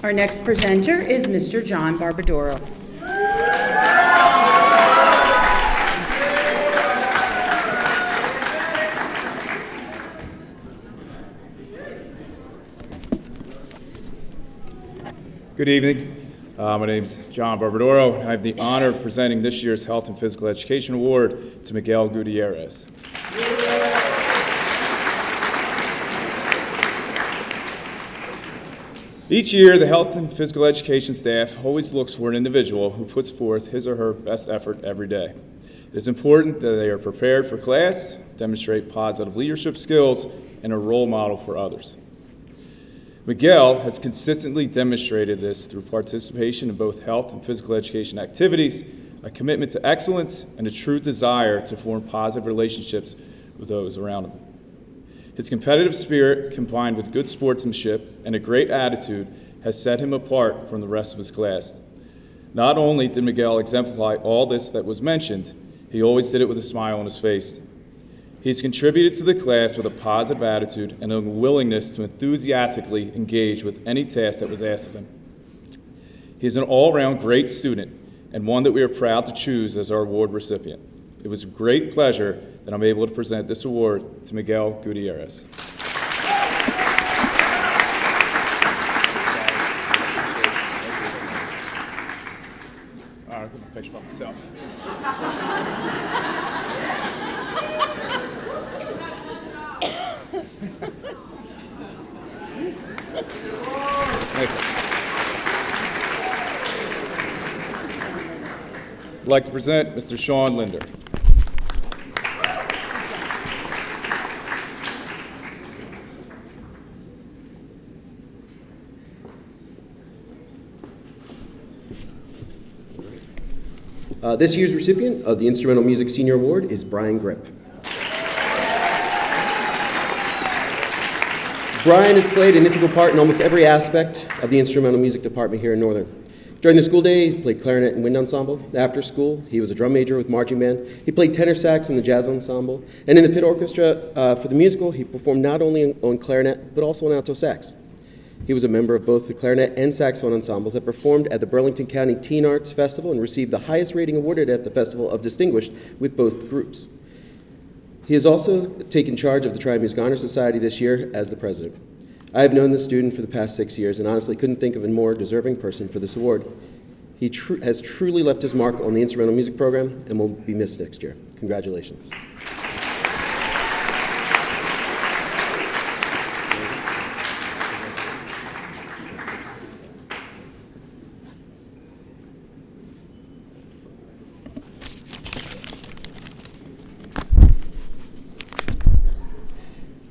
Our next presenter is Mr. John Barbadoro. Good evening. My name is John Barbadoro, and I have the honor of presenting this year's Health and Physical Education Award to Miguel Gutierrez. Each year, the health and physical education staff always looks for an individual who puts forth his or her best effort every day. It is important that they are prepared for class, demonstrate positive leadership skills, and a role model for others. Miguel has consistently demonstrated this through participation in both health and physical education activities, a commitment to excellence, and a true desire to form positive relationships with those around him. His competitive spirit, combined with good sportsmanship and a great attitude, has set him apart from the rest of his class. Not only did Miguel exemplify all this that was mentioned, he always did it with a smile on his face. He's contributed to the class with a positive attitude and a willingness to enthusiastically engage with any task that was asked of him. He's an all-around great student and one that we are proud to choose as our award recipient. It was a great pleasure that I'm able to present this award to Miguel Gutierrez. I'm going to picture about myself. Nice. I'd like to present Mr. Sean Linder. This year's recipient of the Instrumental Music Senior Award is Brian Grip. Brian has played an integral part in almost every aspect of the instrumental music department here in Northern. During the school day, he played clarinet and wind ensemble. After school, he was a drum major with marching band. He played tenor sax in the jazz ensemble. And in the pit orchestra for the musical, he performed not only on clarinet, but also on alto sax. He was a member of both the clarinet and saxophone ensembles that performed at the Burlington County Teen Arts Festival and received the highest rating awarded at the Festival of Distinguished with both groups. He has also taken charge of the Tri-Music Honor Society this year as the president. I have known this student for the past 6 years and honestly couldn't think of a more deserving person for this award. He has truly left his mark on the instrumental music program and will be missed next year. Congratulations.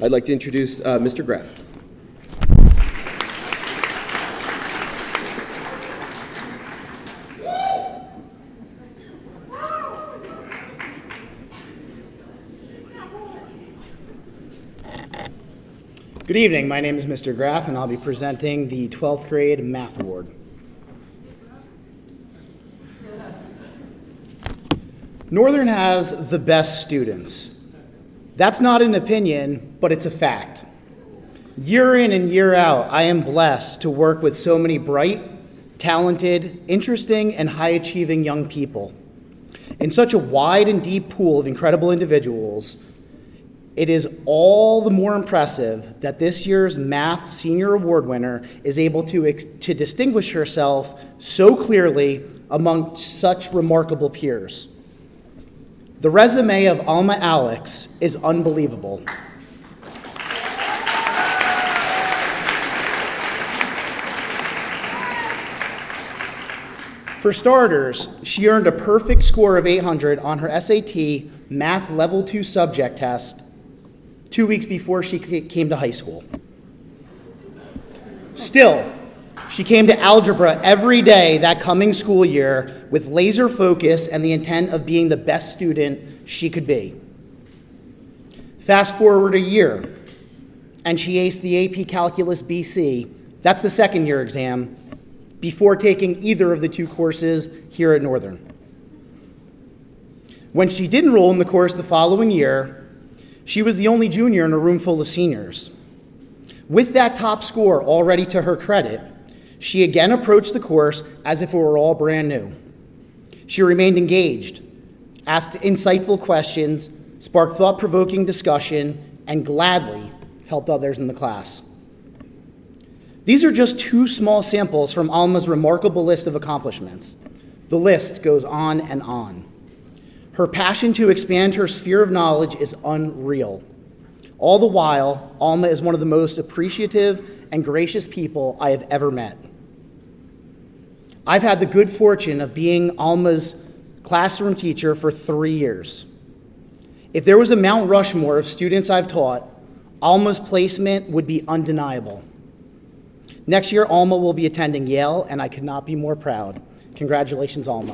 I'd like to introduce Mr. Graff. Good evening. My name is Mr. Graff, and I'll be presenting the 12th grade Math Award. Northern has the best students. That's not an opinion, but it's a fact. Year in and year out, I am blessed to work with so many bright, talented, interesting, and high-achieving young people. In such a wide and deep pool of incredible individuals, it is all the more impressive that this year's Math Senior Award winner is able to distinguish herself so clearly among such remarkable peers. The resume of Alma Alex is unbelievable. For starters, she earned a perfect score of 800 on her SAT Math Level 2 subject test 2 weeks before she came to high school. Still, she came to algebra every day that coming school year with laser focus and the intent of being the best student she could be. Fast forward a year, and she aced the AP Calculus BC, that's the second year exam, before taking either of the two courses here at Northern. When she did enroll in the course the following year, she was the only junior in a room full of seniors. With that top score already to her credit, she again approached the course as if it were all brand new. She remained engaged, asked insightful questions, sparked thought-provoking discussion, and gladly helped others in the class. These are just two small samples from Alma's remarkable list of accomplishments. The list goes on and on. Her passion to expand her sphere of knowledge is unreal. All the while, Alma is one of the most appreciative and gracious people I have ever met. I've had the good fortune of being Alma's classroom teacher for 3 years. If there was a Mount Rushmore of students I've taught, Alma's placement would be undeniable. Next year, Alma will be attending Yale, and I could not be more proud. Congratulations, Alma.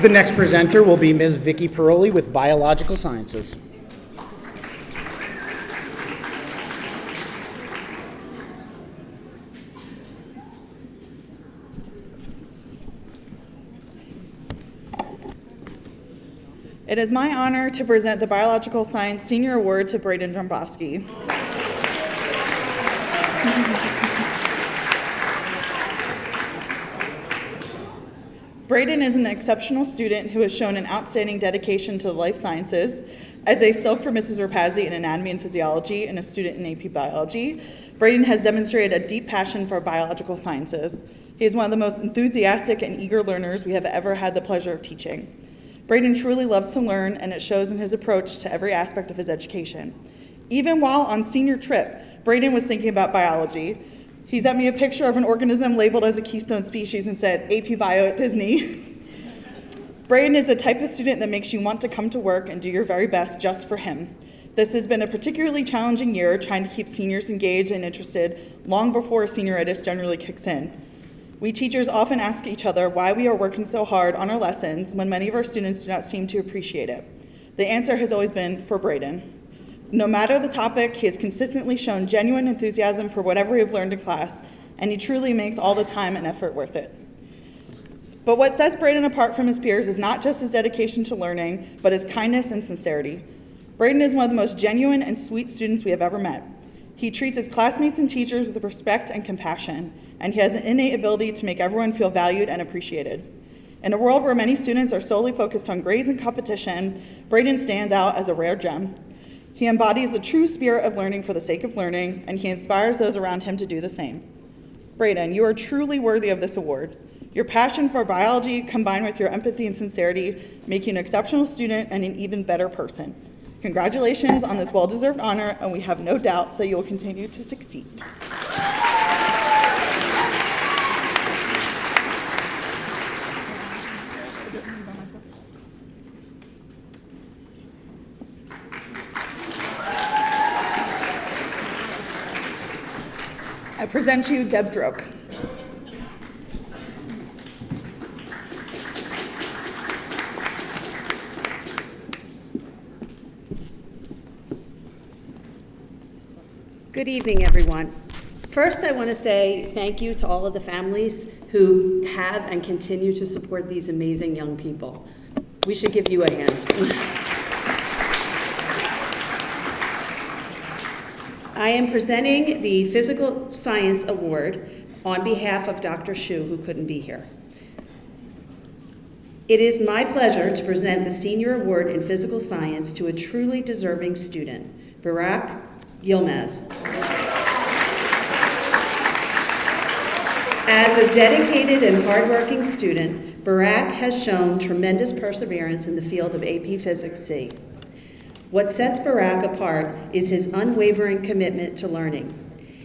The next presenter will be Ms. Vicki Paroli with Biological Sciences. It is my honor to present the Biological Science Senior Award to Braden Dromboski. Braden is an exceptional student who has shown an outstanding dedication to the life sciences. As a Silk for Mrs. Rapazzi in Anatomy and Physiology and a student in AP Biology, Braden has demonstrated a deep passion for biological sciences. He is one of the most enthusiastic and eager learners we have ever had the pleasure of teaching. Braden truly loves to learn, and it shows in his approach to every aspect of his education. Even while on senior trip, Braden was thinking about biology. He sent me a picture of an organism labeled as a keystone species and said, AP Bio at Disney. Braden is the type of student that makes you want to come to work and do your very best just for him. This has been a particularly challenging year trying to keep seniors engaged and interested long before senioritis generally kicks in. We teachers often ask each other why we are working so hard on our lessons when many of our students do not seem to appreciate it. The answer has always been for Braden. No matter the topic, he has consistently shown genuine enthusiasm for whatever we have learned in class, and he truly makes all the time and effort worth it. But what sets Braden apart from his peers is not just his dedication to learning, but his kindness and sincerity. Braden is one of the most genuine and sweet students we have ever met. He treats his classmates and teachers with respect and compassion, and he has an innate ability to make everyone feel valued and appreciated. In a world where many students are solely focused on grades and competition, Braden stands out as a rare gem. He embodies the true spirit of learning for the sake of learning, and he inspires those around him to do the same. Braden, you are truly worthy of this award. Your passion for biology, combined with your empathy and sincerity, make you an exceptional student and an even better person. Congratulations on this well-deserved honor, and we have no doubt that you will continue to succeed. I present to you Deb Droke. Good evening, everyone. First, I want to say thank you to all of the families who have and continue to support these amazing young people. We should give you a hand. I am presenting the Physical Science Award on behalf of Dr. Shu, who couldn't be here. It is my pleasure to present the Senior Award in Physical Science to a truly deserving student, Barak Yilmaz. As a dedicated and hardworking student, Barak has shown tremendous perseverance in the field of AP Physics C. What sets Barak apart is his unwavering commitment to learning.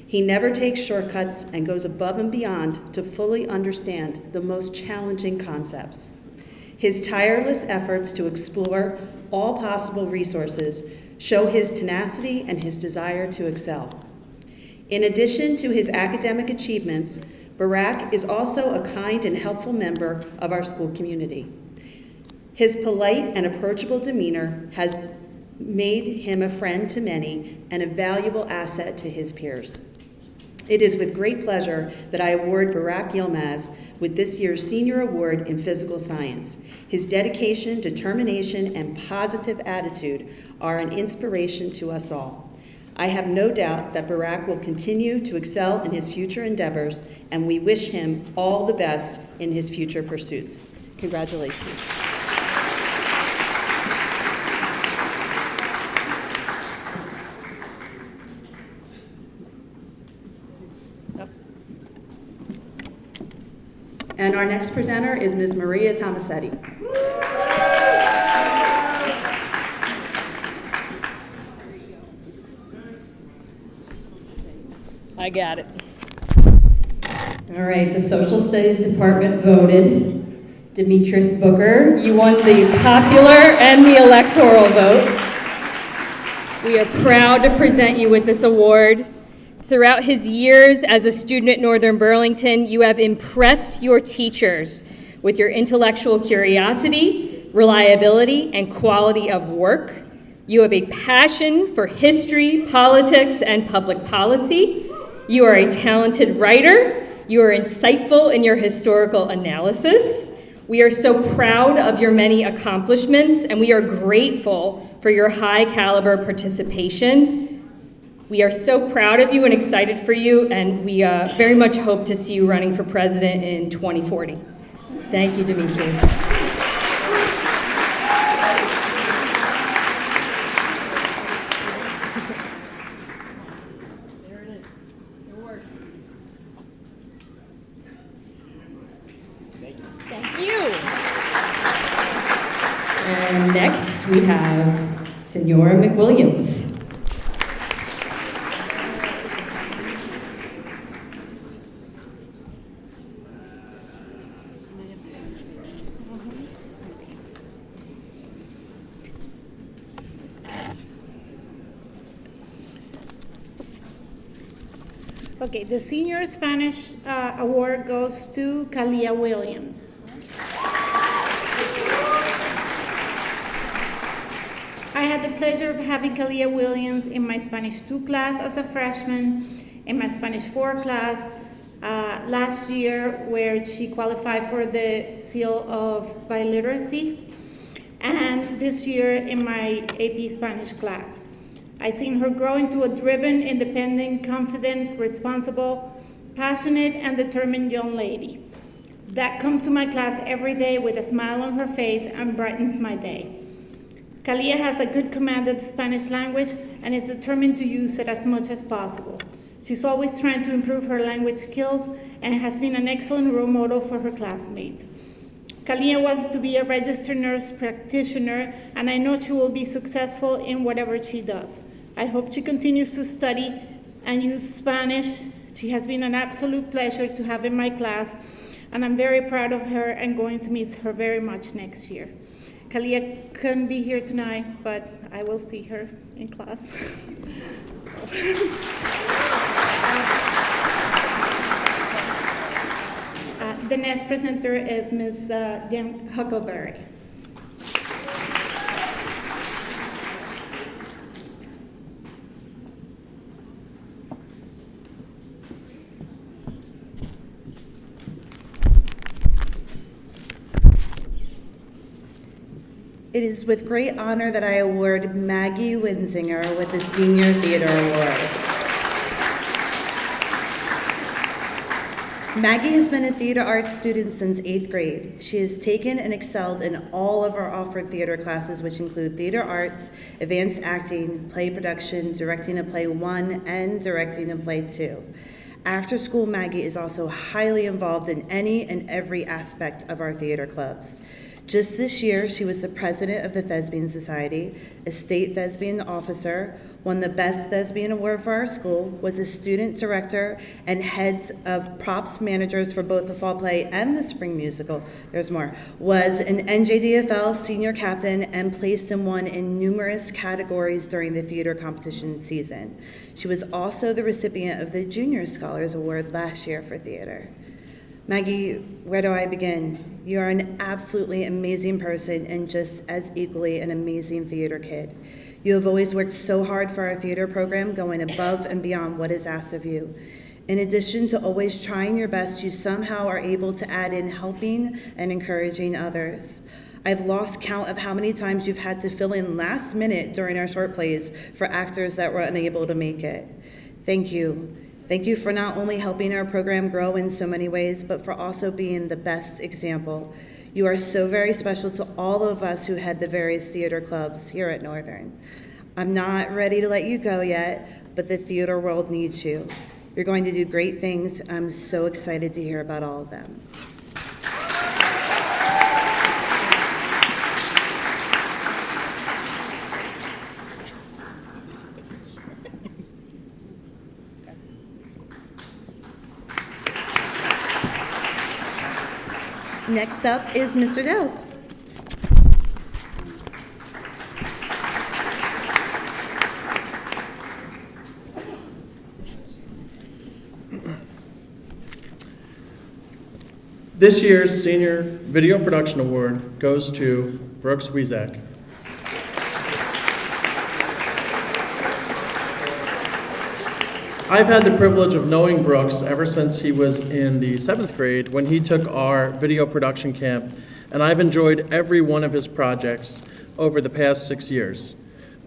He never takes shortcuts and goes above and beyond to fully understand the most challenging concepts. His tireless efforts to explore all possible resources show his tenacity and his desire to excel. In addition to his academic achievements, Barak is also a kind and helpful member of our school community. His polite and approachable demeanor has made him a friend to many and a valuable asset to his peers. It is with great pleasure that I award Barak Yilmaz with this year's Senior Award in Physical Science. His dedication, determination, and positive attitude are an inspiration to us all. I have no doubt that Barak will continue to excel in his future endeavors, and we wish him all the best in his future pursuits. Congratulations. And our next presenter is Ms. Maria Tomasetti. I got it. All right, the Social Studies Department voted Demetrius Booker. You won the popular and the electoral vote. We are proud to present you with this award. Throughout his years as a student at Northern Burlington, you have impressed your teachers with your intellectual curiosity, reliability, and quality of work. You have a passion for history, politics, and public policy. You are a talented writer. You are insightful in your historical analysis. We are so proud of your many accomplishments, and we are grateful for your high caliber participation. We are so proud of you and excited for you, and we very much hope to see you running for president in 2040. Thank you, Demetrius. Thank you. And next we have Senora McWilliams. Okay, the Senior Spanish Award goes to Kalia Williams. I had the pleasure of having Kalia Williams in my Spanish 2 class as a freshman, in my Spanish 4 class last year, where she qualified for the seal of biliteracy, and this year in my AP Spanish class. I've seen her grow into a driven, independent, confident, responsible, passionate, and determined young lady that comes to my class every day with a smile on her face and brightens my day. Kalia has a good command of the Spanish language and is determined to use it as much as possible. She's always trying to improve her language skills and has been an excellent role model for her classmates. Kalia wants to be a registered nurse practitioner, and I know she will be successful in whatever she does. I hope she continues to study and use Spanish. She has been an absolute pleasure to have in my class, and I'm very proud of her and going to miss her very much next year. Kalia couldn't be here tonight, but I will see her in class. The next presenter is Ms. Jen Huckleberry. It is with great honor that I award Maggie Winsinger with the Senior Theater Award. Maggie has been a theater arts student since 8th grade. She has taken and excelled in all of our offered theater classes, which include theater arts, advanced acting, play production, directing a play 1, and directing a play 2. After school, Maggie is also highly involved in any and every aspect of our theater clubs. Just this year, she was the president of the Thespian Society, a state thespian officer, won the Best Thespian Award for our school, was a student director and heads of props managers for both the fall play and the spring musical, there's more, was an NJDFL senior captain and placed and won in numerous categories during the theater competition season. She was also the recipient of the Junior Scholars Award last year for theater. Maggie, where do I begin? You are an absolutely amazing person and just as equally an amazing theater kid. You have always worked so hard for our theater program, going above and beyond what is asked of you. In addition to always trying your best, you somehow are able to add in helping and encouraging others. I've lost count of how many times you've had to fill in last minute during our short plays for actors that were unable to make it. Thank you. Thank you for not only helping our program grow in so many ways, but for also being the best example. You are so very special to all of us who head the various theater clubs here at Northern. I'm not ready to let you go yet, but the theater world needs you. You're going to do great things. I'm so excited to hear about all of them. Next up is Mr. Dowd. This year's Senior Video Production Award goes to Brooks Wiesack. I've had the privilege of knowing Brooks ever since he was in the 7th grade when he took our video production camp, and I've enjoyed every one of his projects over the past 6 years.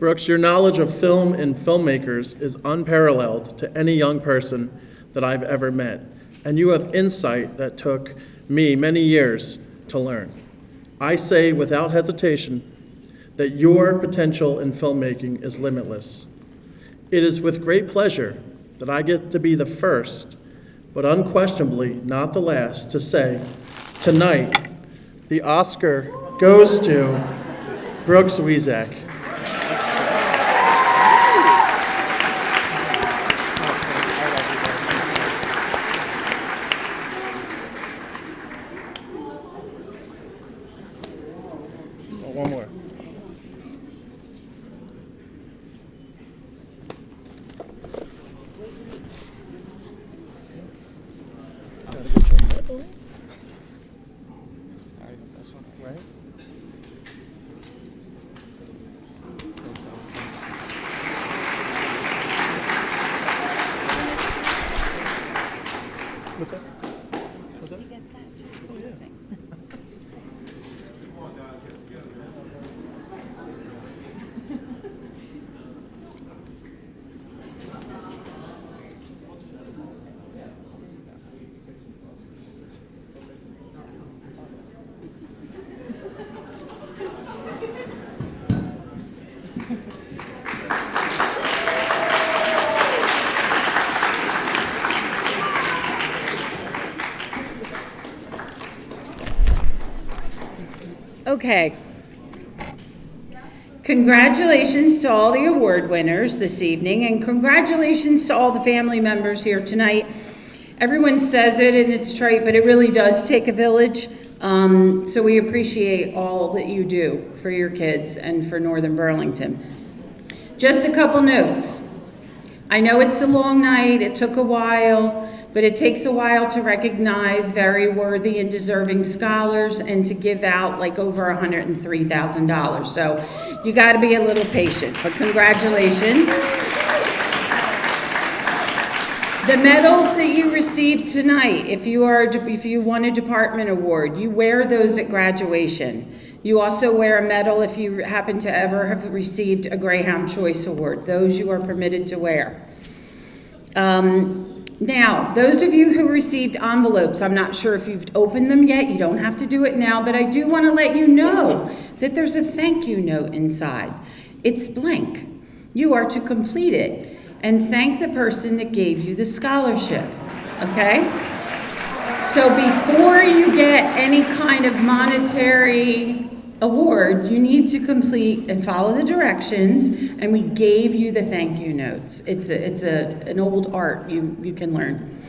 Brooks, your knowledge of film and filmmakers is unparalleled to any young person that I've ever met, and you have insight that took me many years to learn. I say without hesitation that your potential in filmmaking is limitless. It is with great pleasure that I get to be the first, but unquestionably not the last, to say, tonight, the Oscar goes to Brooks Wiesack. One more. What's that? What's that? Oh, yeah. Okay. Congratulations to all the award winners this evening, and congratulations to all the family members here tonight. Everyone says it, and it's trite, but it really does take a village. So we appreciate all that you do for your kids and for Northern Burlington. Just a couple notes. I know it's a long night, it took a while, but it takes a while to recognize very worthy and deserving scholars and to give out like over $103,000. So you got to be a little patient, but congratulations. The medals that you received tonight, if you won a department award, you wear those at graduation. You also wear a medal if you happen to ever have received a Greyhound Choice Award. Those you are permitted to wear. Now, those of you who received envelopes, I'm not sure if you've opened them yet. You don't have to do it now, but I do want to let you know that there's a thank you note inside. It's blank. You are to complete it and thank the person that gave you the scholarship, okay? So before you get any kind of monetary award, you need to complete and follow the directions, and we gave you the thank you notes. It's an old art you can learn.